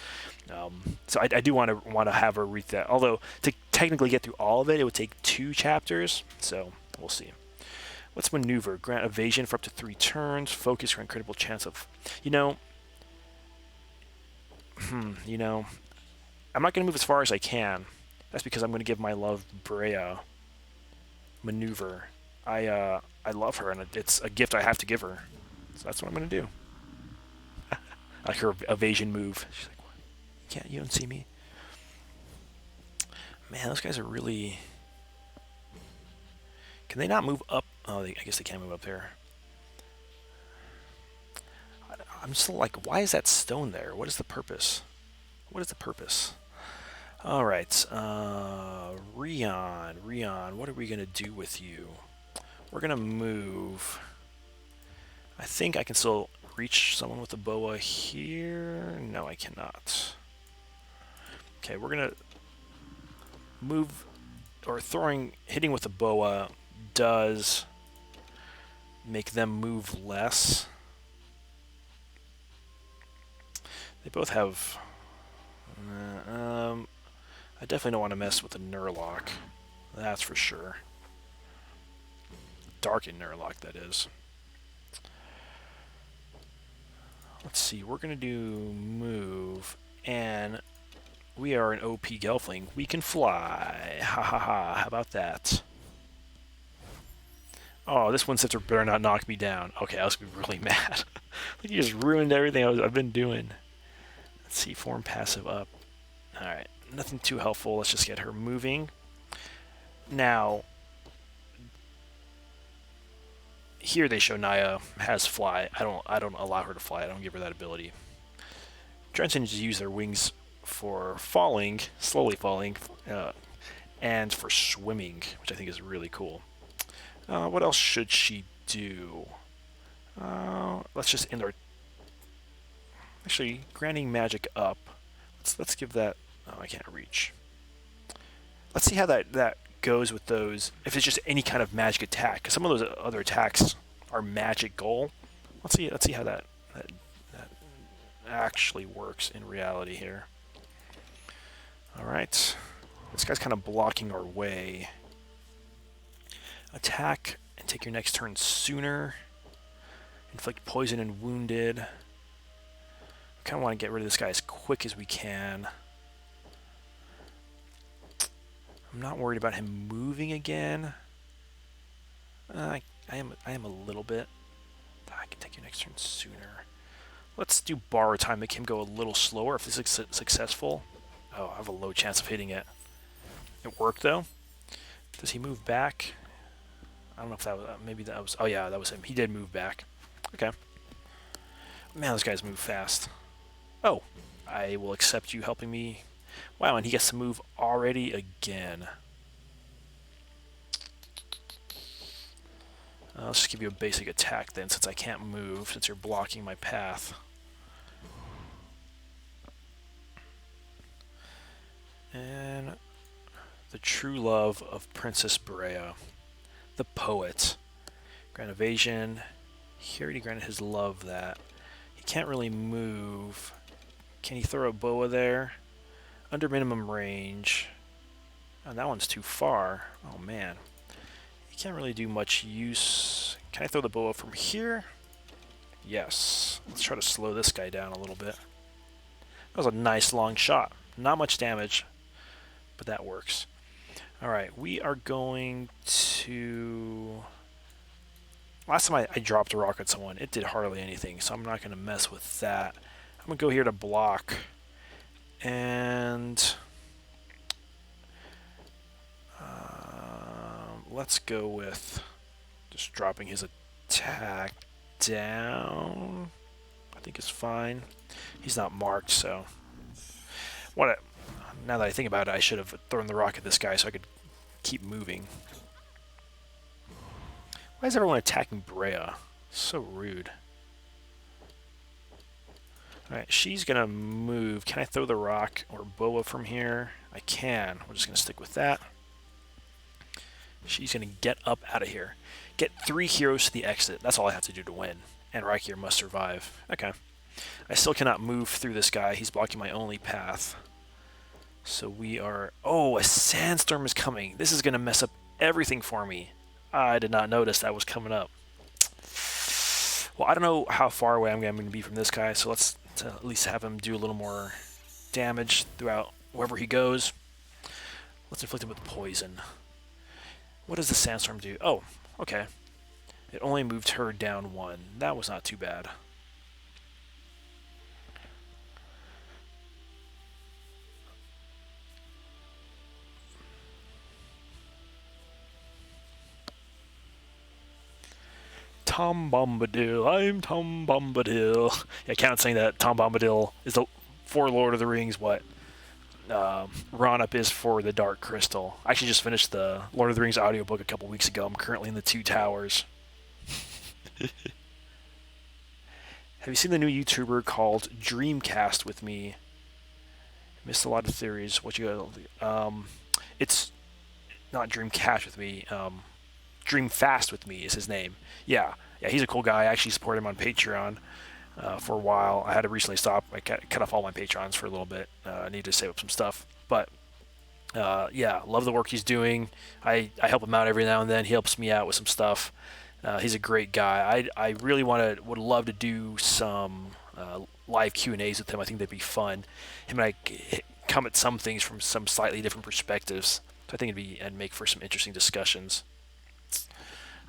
So I do want to have her read that. Although to technically get through all of it, it would take 2 chapters. So we'll see. What's maneuver? Grant evasion for up to 3 turns. Focus for incredible chance of... I'm not going to move as far as I can. That's because I'm going to give my love Brea maneuver. I love her, and it's a gift I have to give her. So that's what I'm going to do. I like her evasion move. She's like, what? You don't see me? Man, those guys are really... Can they not move up? Oh, I guess they can't move up there. I'm still like, why is that stone there? What is the purpose? All right, Rion, what are we going to do with you? We're going to move. I think I can still reach someone with a boa here. No, I cannot. Okay, we're going to move, or hitting with a boa does make them move less. They both have... I definitely don't want to mess with the Nurlock. That's for sure. Darkened Nurlock, that is. Let's see, we're going to do move, and we are an OP Gelfling. We can fly. Ha ha ha, how about that? Oh, this one sensor better not knock me down. Okay, I was going to be really mad. Like, you just ruined everything I've been doing. Let's see, form passive up. Alright, nothing too helpful. Let's just get her moving. Now, here they show Naya has fly. I don't allow her to fly. I don't give her that ability. Trenchants use their wings for falling, slowly falling, and for swimming, which I think is really cool. What else should she do? Let's just end our... Actually, granting magic up. Let's give that... Oh, I can't reach. Let's see how that goes with those. If it's just any kind of magic attack, because some of those other attacks are magic goal. Let's see how that actually works in reality here. All right, this guy's kind of blocking our way. Attack and take your next turn sooner. Inflict poison and wounded. Kind of want to get rid of this guy as quick as we can. I'm not worried about him moving again. I am a little bit. I can take your next turn sooner. Let's do borrow time, make him go a little slower if this is successful. Oh, I have a low chance of hitting it. It worked though. Does he move back? I don't know if that was, maybe that was, oh yeah, that was him. He did move back. Okay. Man, those guys move fast. Oh, I will accept you helping me. Wow, and he gets to move already again. I'll just give you a basic attack then, since I can't move, since you're blocking my path. And the true love of Princess Brea, the poet. Grant evasion. He already granted his love that. He can't really move. Can he throw a boa there? Under minimum range. Oh, that one's too far. Oh man. He can't really do much use. Can I throw the boa from here? Yes. Let's try to slow this guy down a little bit. That was a nice long shot. Not much damage, but that works. Alright, we are going to... Last time I dropped a rock at someone, it did hardly anything, so I'm not going to mess with that. I'm going to go here to block. And... let's go with just dropping his attack down. I think it's fine. He's not marked, so... Now that I think about it, I should have thrown the rock at this guy so I could keep moving. Why is everyone attacking Brea? So rude. Alright, she's going to move. Can I throw the rock or boa from here? I can. We're just going to stick with that. She's going to get up out of here. Get 3 heroes to the exit. That's all I have to do to win. And Raikir must survive. Okay. I still cannot move through this guy. He's blocking my only path. So we are... Oh, a sandstorm is coming. This is going to mess up everything for me. I did not notice that was coming up. Well, I don't know how far away I'm going to be from this guy, so let's at least have him do a little more damage throughout wherever he goes. Let's inflict him with poison. What does the sandstorm do? Oh, okay. It only moved her down 1. That was not too bad. Tom Bombadil, I'm Tom Bombadil. Yeah, I can't say that Tom Bombadil is the for Lord of the Rings what Ron-Up is for the Dark Crystal. I actually just finished the Lord of the Rings audiobook a couple weeks ago. I'm currently in the 2 Towers. Have you seen the new YouTuber called Dreamcast with me? Missed a lot of theories. What you got? It's not Dreamcast with me. Dream Fast with me is his name. Yeah, he's a cool guy. I actually support him on Patreon for a while. I had to recently stop. I cut off all my Patrons for a little bit. I need to save up some stuff. But, yeah, love the work he's doing. I help him out every now and then. He helps me out with some stuff. He's a great guy. I really would love to do some live Q&As with him. I think that'd be fun. Him and I come at some things from some slightly different perspectives. So I think it'd make for some interesting discussions.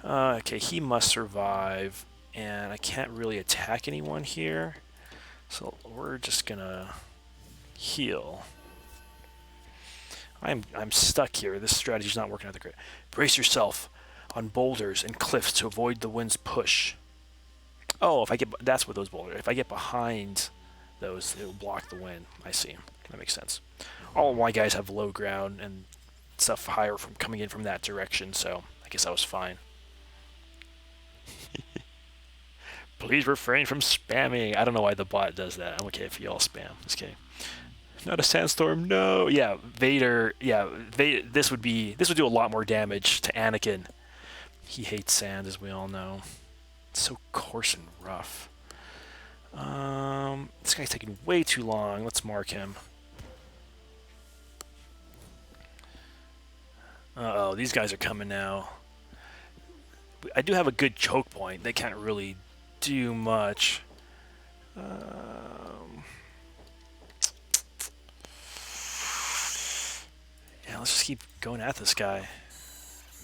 Okay, he must survive, and I can't really attack anyone here, so we're just gonna heal. I'm stuck here. This strategy's not working out that great. Brace yourself on boulders and cliffs to avoid the wind's push. Oh, that's what those boulders. If I get behind those, it'll block the wind. I see. That makes sense. All of my guys have low ground and stuff higher from coming in from that direction, so I guess I was fine. Please refrain from spamming. I don't know why the bot does that. I'm okay if you all spam. Just kidding. Not a sandstorm. No. Yeah, Vader. Yeah, this would do a lot more damage to Anakin. He hates sand, as we all know. It's so coarse and rough. This guy's taking way too long. Let's mark him. Uh-oh, these guys are coming now. I do have a good choke point. They can't really do much. Yeah, let's just keep going at this guy.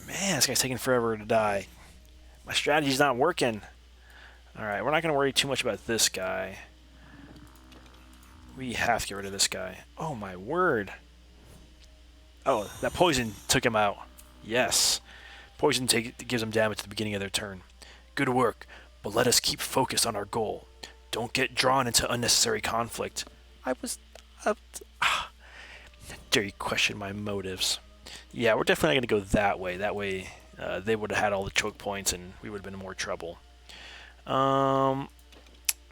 Man, this guy's taking forever to die. My strategy's not working. Alright, we're not going to worry too much about this guy. We have to get rid of this guy. Oh my word. Oh, that poison took him out. Yes. Poison gives them damage at the beginning of their turn. Good work, but let us keep focused on our goal. Don't get drawn into unnecessary conflict. Dare you question my motives? Yeah, we're definitely not going to go that way. That way they would have had all the choke points, and we would have been in more trouble. No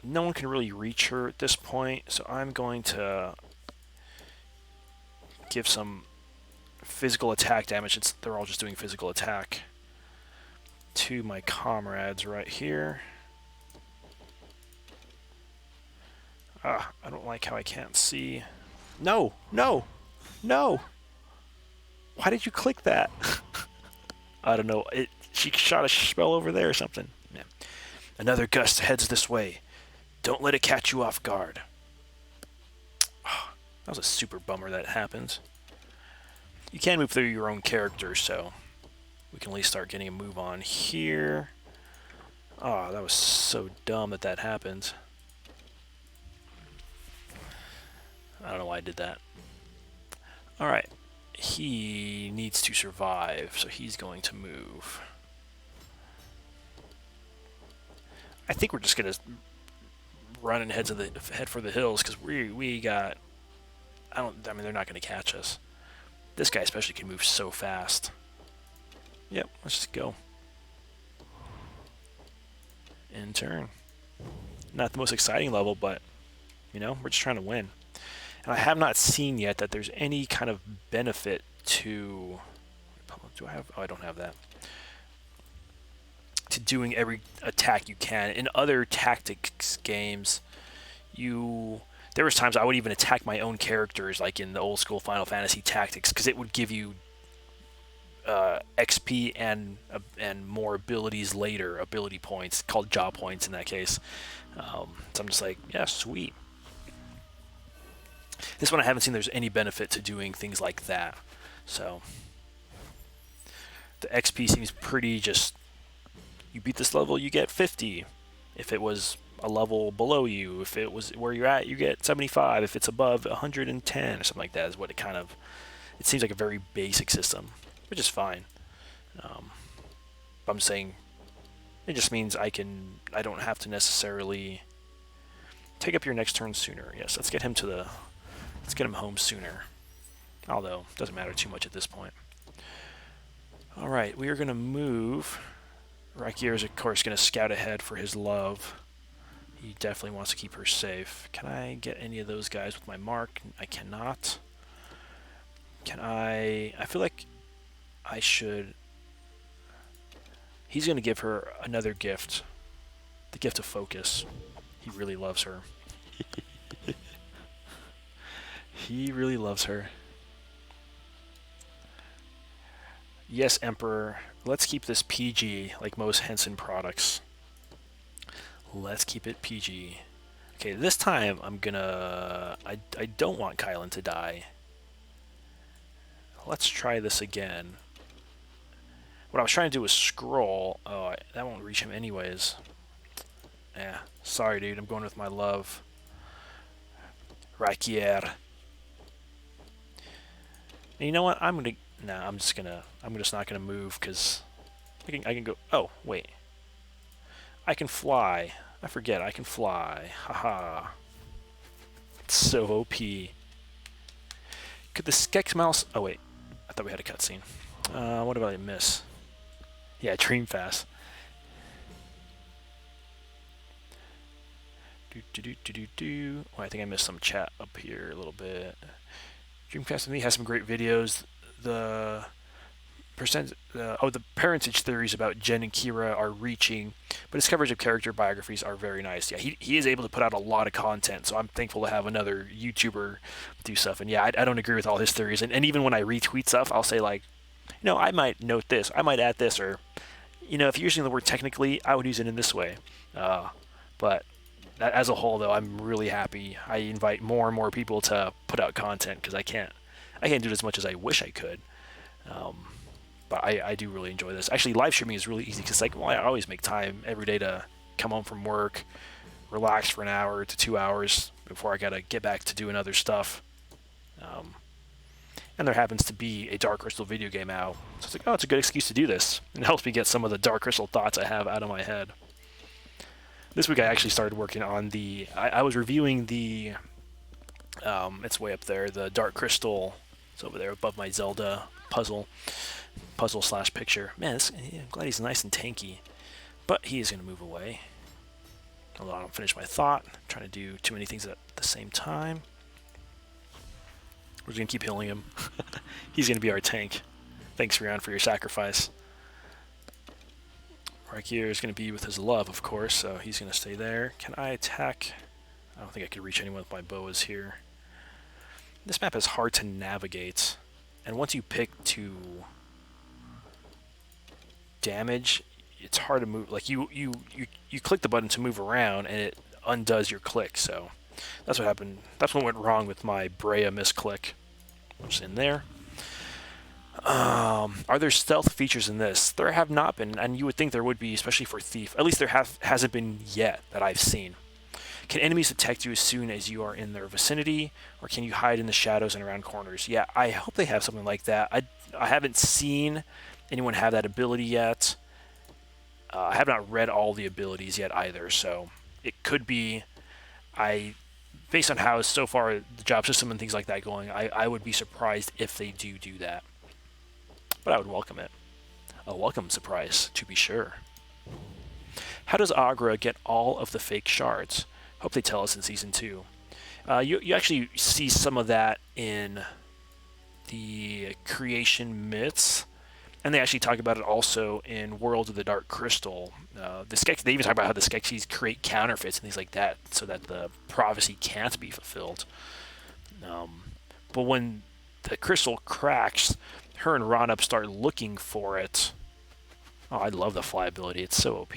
one can really reach her at this point, so I'm going to give some physical attack damage. They're all just doing physical attack to my comrades right here. I don't like how I can't see. No, no, no! Why did you click that? I don't know. She shot a spell over there or something. Yeah. Another gust heads this way. Don't let it catch you off guard. Oh, that was a super bummer that happened. You can move through your own character, so we can at least start getting a move on here. Oh, that was so dumb that that happened. I don't know why I did that. Alright. He needs to survive, so he's going to move. I think we're just going to run and head for the hills, because we got... I mean, they're not going to catch us. This guy especially can move so fast. Yep, let's just go. In turn. Not the most exciting level, but, you know, we're just trying to win. And I have not seen yet that there's any kind of benefit to... Do I have... Oh, I don't have that. To doing every attack you can. In other tactics games, there was times I would even attack my own characters, like in the old school Final Fantasy Tactics, because it would give you XP and more abilities later, ability points, called job points in that case. So I'm just like, yeah, sweet. This one I haven't seen there's any benefit to doing things like that. So the XP seems pretty just, you beat this level, you get 50. If it was a level below you, if it was where you're at, you get 75. If it's above 110 or something like that is what it kind of, it seems like a very basic system, which is fine. I'm saying it just means I don't have to necessarily take up your next turn sooner. Yes, let's get him home sooner. Although, it doesn't matter too much at this point. Alright, we are going to move. Rakier is, of course, going to scout ahead for his love. He definitely wants to keep her safe. Can I get any of those guys with my mark? I cannot. Can I feel like I should... He's going to give her another gift. The gift of focus. He really loves her. He really loves her. Yes, Emperor. Let's keep this PG, like most Henson products. Let's keep it PG. Okay, this time I'm gonna... I don't want Kylan to die. Let's try this again. What I was trying to do was scroll. Oh, that won't reach him anyways. Yeah, sorry dude, I'm going with my love. Rakier. And you know what? I'm just not gonna move because I can go. Oh wait, I can fly. I forget I can fly. Haha. It's so OP. Could the Skex mouse? Oh wait, I thought we had a cutscene. What did I miss? Yeah, Dream Fast. Oh, I think I missed some chat up here a little bit. Dreamcast with Me has some great videos. The parentage theories about Jen and Kira are reaching, but his coverage of character biographies are very nice. Yeah, he is able to put out a lot of content, so I'm thankful to have another YouTuber do stuff. And yeah, I don't agree with all his theories. And even when I retweet stuff, I'll say like, you know, I might note this, I might add this, or, you know, if you're using the word technically, I would use it in this way. But as a whole, though, I'm really happy. I invite more and more people to put out content because I can't do it as much as I wish I could. But I do really enjoy this. Actually, live streaming is really easy because I always make time every day to come home from work, relax for an hour to 2 hours before I gotta get back to doing other stuff. And there happens to be a Dark Crystal video game out, so it's like, oh, it's a good excuse to do this. And it helps me get some of the Dark Crystal thoughts I have out of my head. This week I actually started working on I was reviewing the, it's way up there, the Dark Crystal, it's over there above my Zelda puzzle. puzzle slash picture. Man, I'm glad he's nice and tanky. But he is going to move away. Hold on, I'll finish my thought. I'm trying to do too many things at the same time. We're just going to keep healing him. He's going to be our tank. Thanks, Rion, for your sacrifice. Right here is going to be with his love, of course, so he's going to stay there. Can I attack? I don't think I could reach anyone with my boas here. This map is hard to navigate. And once you pick to damage, it's hard to move. Like you click the button to move around, and it undoes your click. So that's what happened. That's what went wrong with my Brea misclick. Just in there. Are there stealth features in this? There have not been, and you would think there would be, especially for Thief. At least there hasn't been yet that I've seen. Can enemies detect you as soon as you are in their vicinity, or can you hide in the shadows and around corners? Yeah, I hope they have something like that. I haven't seen anyone have that ability yet. I have not read all the abilities yet either, so it could be. Based on how so far the job system and things like that going, I would be surprised if they do that. But I would welcome it. A welcome surprise, to be sure. How does Agra get all of the fake shards? Hope they tell us in Season 2. You actually see some of that in the creation myths, and they actually talk about it also in World of the Dark Crystal. They even talk about how the Skeksis create counterfeits and things like that so that the prophecy can't be fulfilled. But when the crystal cracks, her and Ronup start looking for it. Oh, I love the fly ability. It's so OP.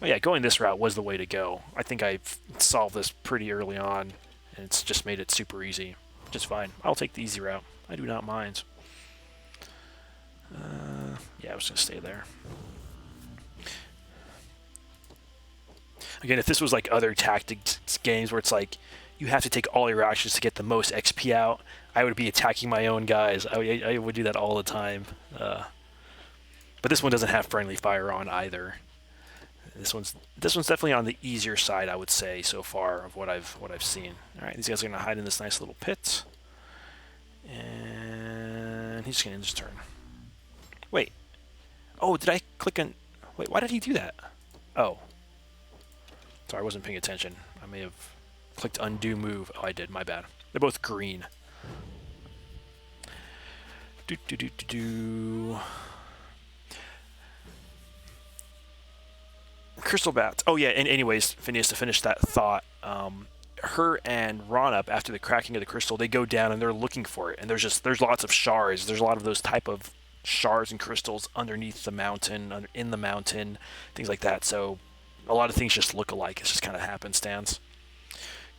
Oh yeah, going this route was the way to go. I think I solved this pretty early on, and it's just made it super easy. Just fine. I'll take the easy route. I do not mind. Yeah, I was going to stay there. Again, if this was like other tactics games where it's like you have to take all your actions to get the most XP out, I would be attacking my own guys. I would do that all the time. But this one doesn't have friendly fire on either. This one's definitely on the easier side, I would say, so far of what I've seen. All right, these guys are gonna hide in this nice little pit, and he's just gonna end his turn. Wait. Oh, did I click on? Wait, why did he do that? Oh. Sorry, I wasn't paying attention. I may have clicked undo move. Oh, I did. My bad. They're both green. Crystal bats. Oh yeah. And anyways, Phineas, to finish that thought, her and Ronup, after the cracking of the crystal, they go down and they're looking for it. And there's lots of shards. There's a lot of those type of shards and crystals underneath the mountain, in the mountain, things like that. So a lot of things just look alike. It's just kind of happenstance.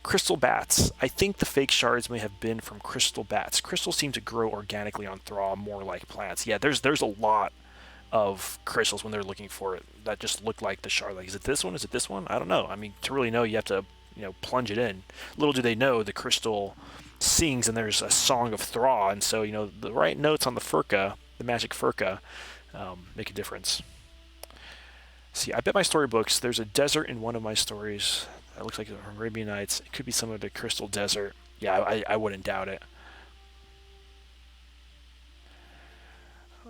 Crystal bats. I think the fake shards may have been from crystal bats. Crystals seem to grow organically on Thra, more like plants. Yeah, there's a lot of crystals when they're looking for it that just look like the shard. Like, is it this one? Is it this one? I don't know. I mean, to really know, you have to, plunge it in. Little do they know, the crystal sings and there's a song of Thra, and so, the right notes on the furka, the magic furka, make a difference. See, I bet my storybooks, there's a desert in one of my stories that looks like the Arabian Nights. It could be some of the Crystal Desert. Yeah, I wouldn't doubt it.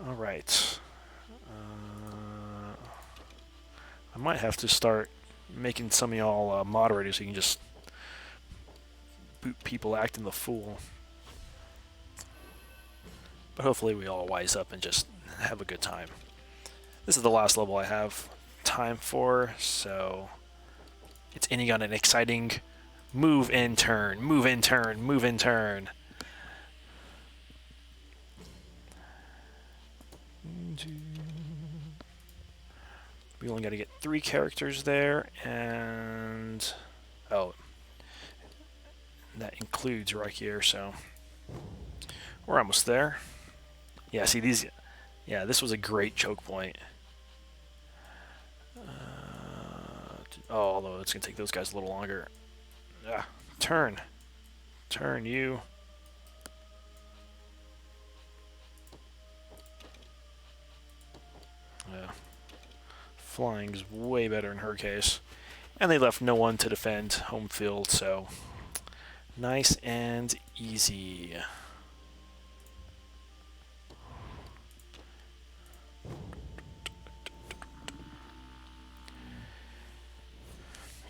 All right. I might have to start making some of y'all moderators so you can just boot people acting the fool. But hopefully we all wise up and just have a good time. This is the last level I have time for, so it's ending on an exciting move in turn, move in turn, move in turn. We only got to get 3 characters there, and oh, that includes right here, so we're almost there. Yeah, see these. Yeah, this was a great choke point. Although it's gonna take those guys a little longer. Turn you. Yeah. Flying's way better in her case. And they left no one to defend home field, so nice and easy.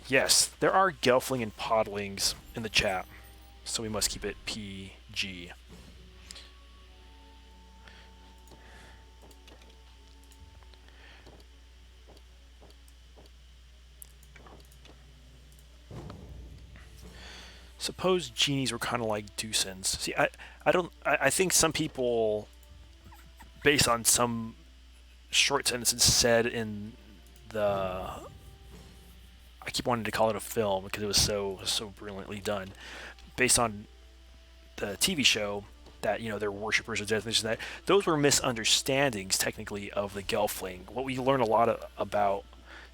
Yes, there are Gelfling and Podlings in the chat, so we must keep it PG. Suppose genies were kind of like Deucins. See, I think some people, based on some short sentences said in the, I keep wanting to call it a film because it was so brilliantly done, based on the TV show, that they're worshippers of death and this and that. Those were misunderstandings technically of the Gelfling. What we learn a lot about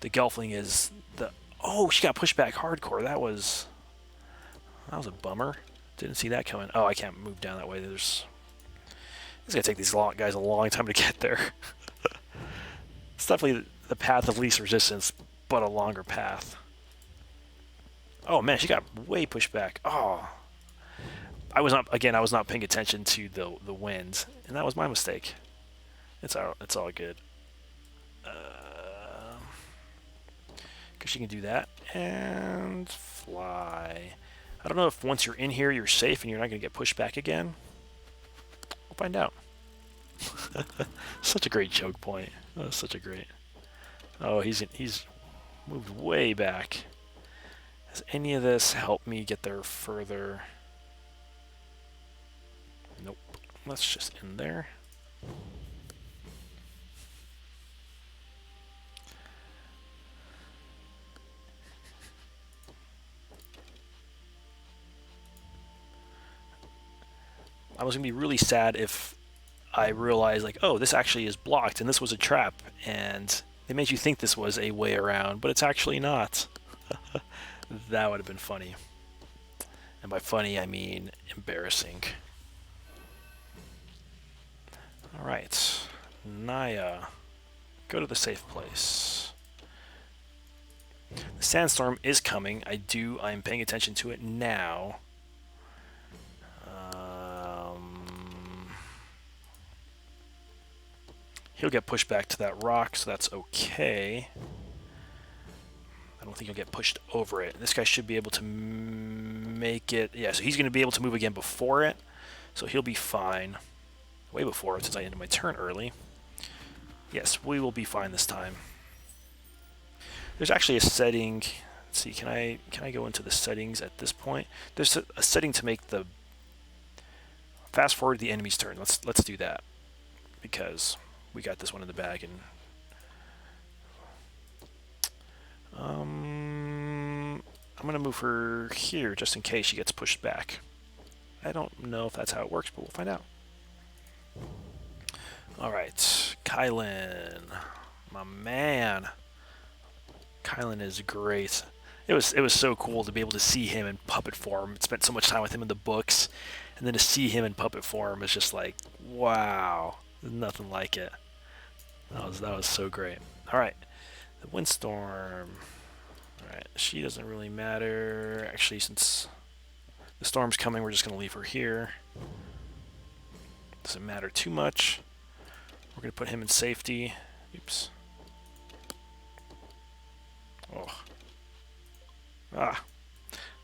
the Gelfling is she got pushed back hardcore. That was a bummer. Didn't see that coming. Oh, I can't move down that way. It's gonna take these guys a long time to get there. It's definitely the path of least resistance, but a longer path. Oh man, she got way pushed back. Oh, I was not paying attention to the winds, and that was my mistake. It's all good. Because she can do that and fly. I don't know if once you're in here you're safe and you're not going to get pushed back again. We'll find out. Such a great choke point. Oh, such a great. Oh, he's moved way back. Has any of this helped me get there further? Nope. Let's just end there. I was going to be really sad if I realized, like, oh, this actually is blocked, and this was a trap, and they made you think this was a way around, but it's actually not. That would have been funny. And by funny, I mean embarrassing. Alright. Naya. Go to the safe place. The sandstorm is coming. I'm paying attention to it now. He'll get pushed back to that rock, so that's okay. I don't think he'll get pushed over it. This guy should be able to make it. Yeah, so he's going to be able to move again before it, so he'll be fine. Way before it, since I ended my turn early. Yes, we will be fine this time. There's actually a setting. Let's see, can I go into the settings at this point? There's a setting to make the fast forward the enemy's turn. Let's do that, because we got this one in the bag. And I'm gonna move her here just in case she gets pushed back. I don't know if that's how it works, but we'll find out. Alright, Kylan, my man. Kylan is great. It was so cool to be able to see him in puppet form. Spent so much time with him in the books, and then to see him in puppet form is just like, wow. There's nothing like it. That was so great. Alright. The windstorm. Alright, she doesn't really matter. Actually, since the storm's coming, we're just gonna leave her here. Doesn't matter too much. We're gonna put him in safety. Oops. Oh. Ah.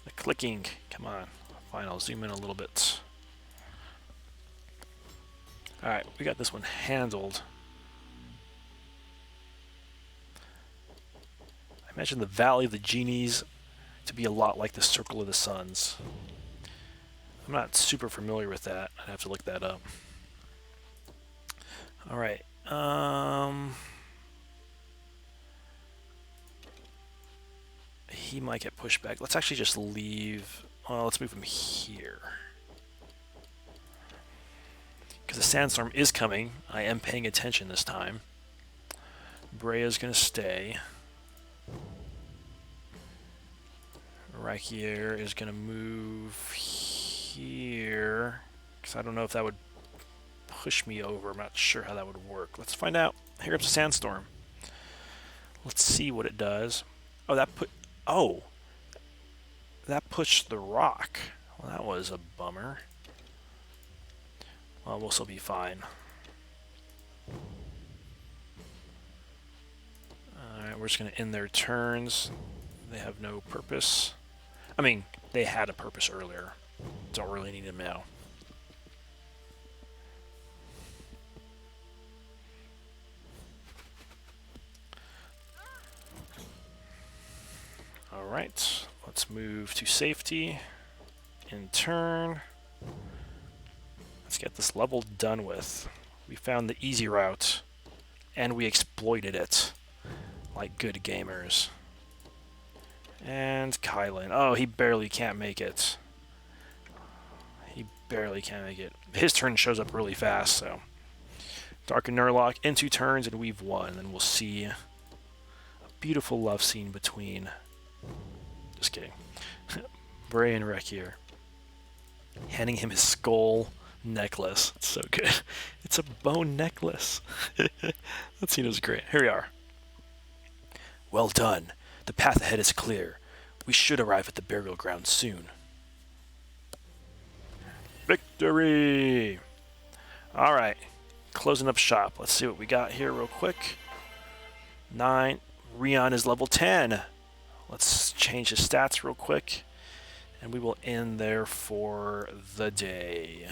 The clicking. Come on. Fine, I'll zoom in a little bit. Alright, we got this one handled. I imagine the Valley of the Genies to be a lot like the Circle of the Suns. I'm not super familiar with that. I'd have to look that up. Alright. He might get pushed back. Let's actually just leave. Well, let's move him here. Because the sandstorm is coming. I am paying attention this time. Brea's going to stay. Rakier is going to move here. Because I don't know if that would push me over. I'm not sure how that would work. Let's find out. Here comes the sandstorm. Let's see what it does. Oh, that pushed the rock. Well, that was a bummer. Well, we'll still be fine. Alright, we're just going to end their turns. They have no purpose. I mean, they had a purpose earlier. Don't really need them now. Alright, let's move to safety. In turn. Let's get this level done with. We found the easy route, and we exploited it like good gamers. And Kylan. Oh, he barely can't make it. He barely can't make it. His turn shows up really fast, so. Dark and Nurlock in 2 turns, and we've won. And we'll see a beautiful love scene between. Just kidding. Bray and Rek here. Handing him his skull necklace. It's so good. It's a bone necklace. That scene was great. Here we are. Well done. The path ahead is clear. We should arrive at the burial ground soon. Victory! Alright. Closing up shop. Let's see what we got here real quick. 9. Rion is level 10. Let's change his stats real quick. And we will end there for the day.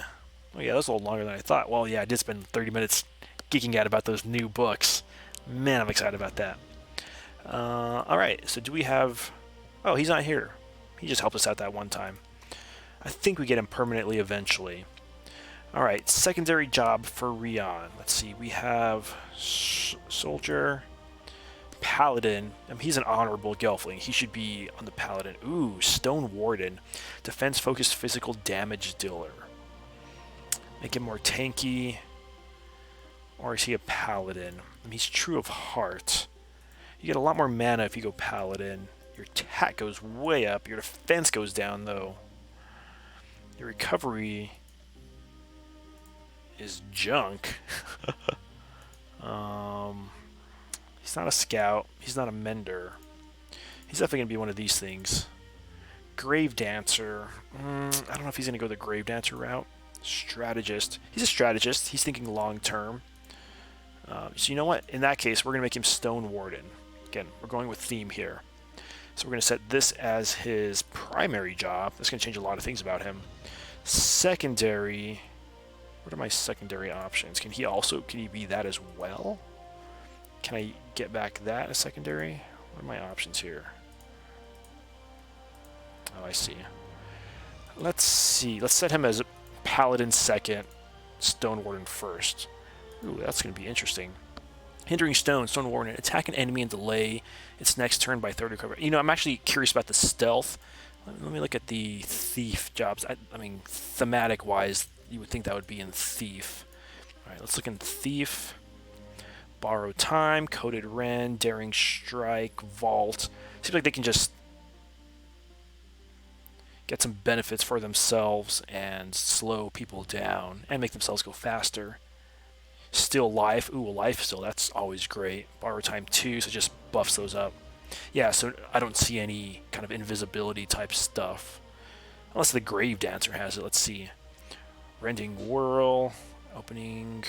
Oh yeah, that was a little longer than I thought. Well, yeah, I did spend 30 minutes geeking out about those new books. Man, I'm excited about that. Alright, so do we have... Oh, he's not here. He just helped us out that one time. I think we get him permanently eventually. Alright, secondary job for Rion. Let's see, we have Soldier, Paladin. He's an honorable Gelfling. He should be on the Paladin. Ooh, Stone Warden. Defense-focused physical damage dealer. Make him more tanky. Or is he a Paladin? He's True of Heart. You get a lot more mana if you go Paladin. Your attack goes way up. Your defense goes down, though. Your recovery is junk. He's not a scout. He's not a mender. He's definitely going to be one of these things. Grave Dancer. I don't know if he's going to go the Grave Dancer route. Strategist. He's a strategist. He's thinking long term. So you know what? In that case, we're going to make him Stone Warden. Again, we're going with theme here. So we're going to set this as his primary job. That's going to change a lot of things about him. Secondary. What are my secondary options? Can he be that as well? Can I get back that as secondary? What are my options here? Oh, I see. Let's see. Let's set him as Paladin second, Stone Warden first. Ooh, that's going to be interesting. Hindering Stone, Stone Warden, attack an enemy and delay its next turn by 30 cover. You know, I'm actually curious about the stealth. Let me look at the Thief jobs. I mean, thematic-wise, you would think that would be in Thief. Alright, let's look in Thief. Borrow Time, Coated Wren, Daring Strike, Vault. Seems like they can just get some benefits for themselves and slow people down and make themselves go faster. Still Life. Ooh, Life Still. That's always great. Borrow Time 2, so it just buffs those up. Yeah, so I don't see any kind of invisibility type stuff. Unless the Grave Dancer has it. Let's see. Rending Whirl. Opening.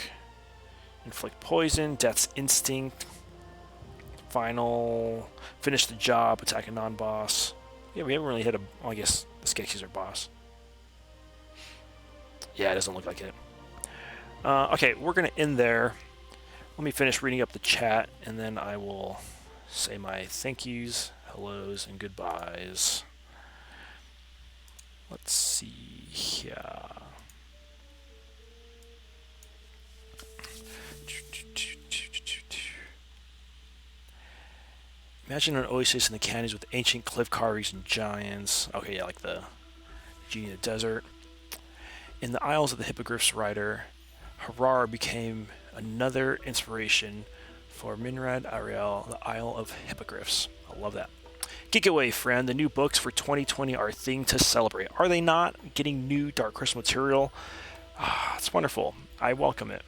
Inflict Poison. Death's Instinct. Final. Finish the Job. Attack a non-boss. Yeah, we haven't really hit a... Well, I guess the Skeksis are boss. Yeah, it doesn't look like it. Okay, we're going to end there. Let me finish reading up the chat, and then I will say my thank yous, hellos, and goodbyes. Let's see here. Imagine an oasis in the canyons with ancient cliff carvings and giants. Okay, yeah, like the genie in the desert. In the Isles of the Hippogriff's Rider, Harar became another inspiration for Minrad Ariel, the Isle of Hippogriffs. I love that. Geek away, friend. The new books for 2020 are a thing to celebrate. Are they not? Getting new Dark Crystal material? It's wonderful. I welcome it.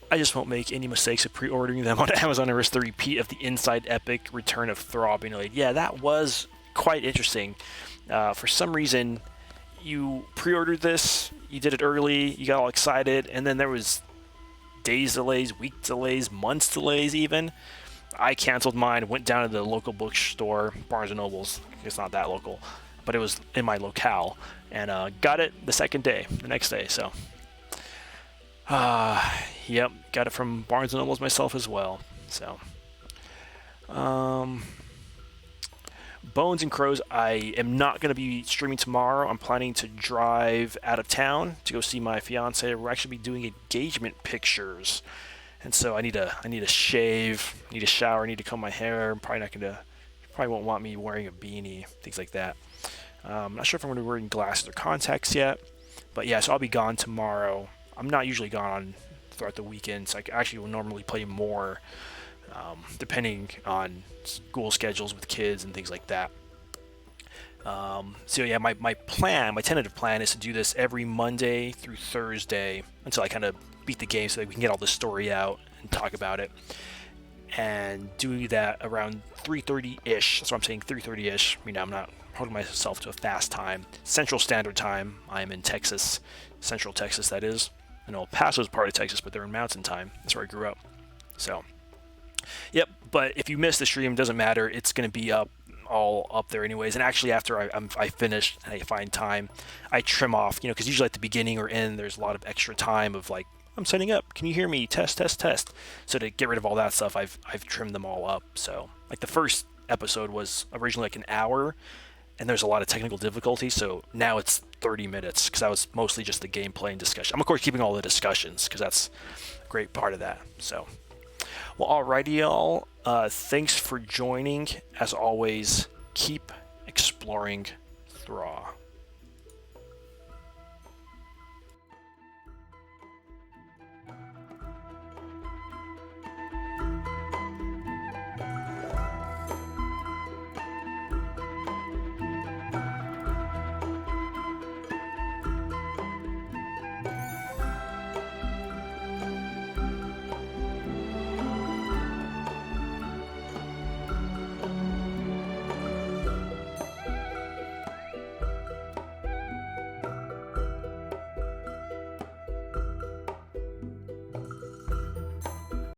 I just won't make any mistakes of pre-ordering them on Amazon and risk the repeat of the Inside Epic Return of Throbbing Blade. Yeah, that was quite interesting. For some reason, you pre-ordered this, you did it early, you got all excited, and then there was days delays, week delays, months delays even. I canceled mine, went down to the local bookstore, Barnes & Noble's. It's not that local, but it was in my locale, and got it the next day. So, yep, got it from Barnes & Noble's myself as well. So, Bones and Crows, I am not going to be streaming tomorrow. I'm planning to drive out of town to go see my fiance. We're actually be doing engagement pictures, and so I need to shave, need a shower, need to comb my hair. Probably won't want me wearing a beanie, things like that. I'm not sure if I'm going to be wearing glasses or contacts yet, but yeah, so I'll be gone tomorrow. I'm not usually gone throughout the weekend, so I actually will normally play more, depending on school schedules with kids and things like that. So yeah, my tentative plan is to do this every Monday through Thursday until I kind of beat the game so that we can get all the story out and talk about it. And do that around 3:30-ish. That's what I'm saying, 3:30-ish. I'm not holding myself to a fast time. Central Standard Time. I am in Texas, Central Texas, that is. I know El Paso is part of Texas, but they're in Mountain Time. That's where I grew up. So, yep. But if you miss the stream, it doesn't matter. It's going to be all up there anyways. And actually, after I finish and I find time, I trim off. Because usually at the beginning or end, there's a lot of extra time of like, I'm setting up. Can you hear me? Test, test, test. So to get rid of all that stuff, I've trimmed them all up. So like the first episode was originally like an hour, and there's a lot of technical difficulty. So now it's 30 minutes because that was mostly just the gameplay and discussion. I'm of course keeping all the discussions because that's a great part of that. So, well, alrighty, y'all. Thanks for joining. As always, keep exploring Thraw.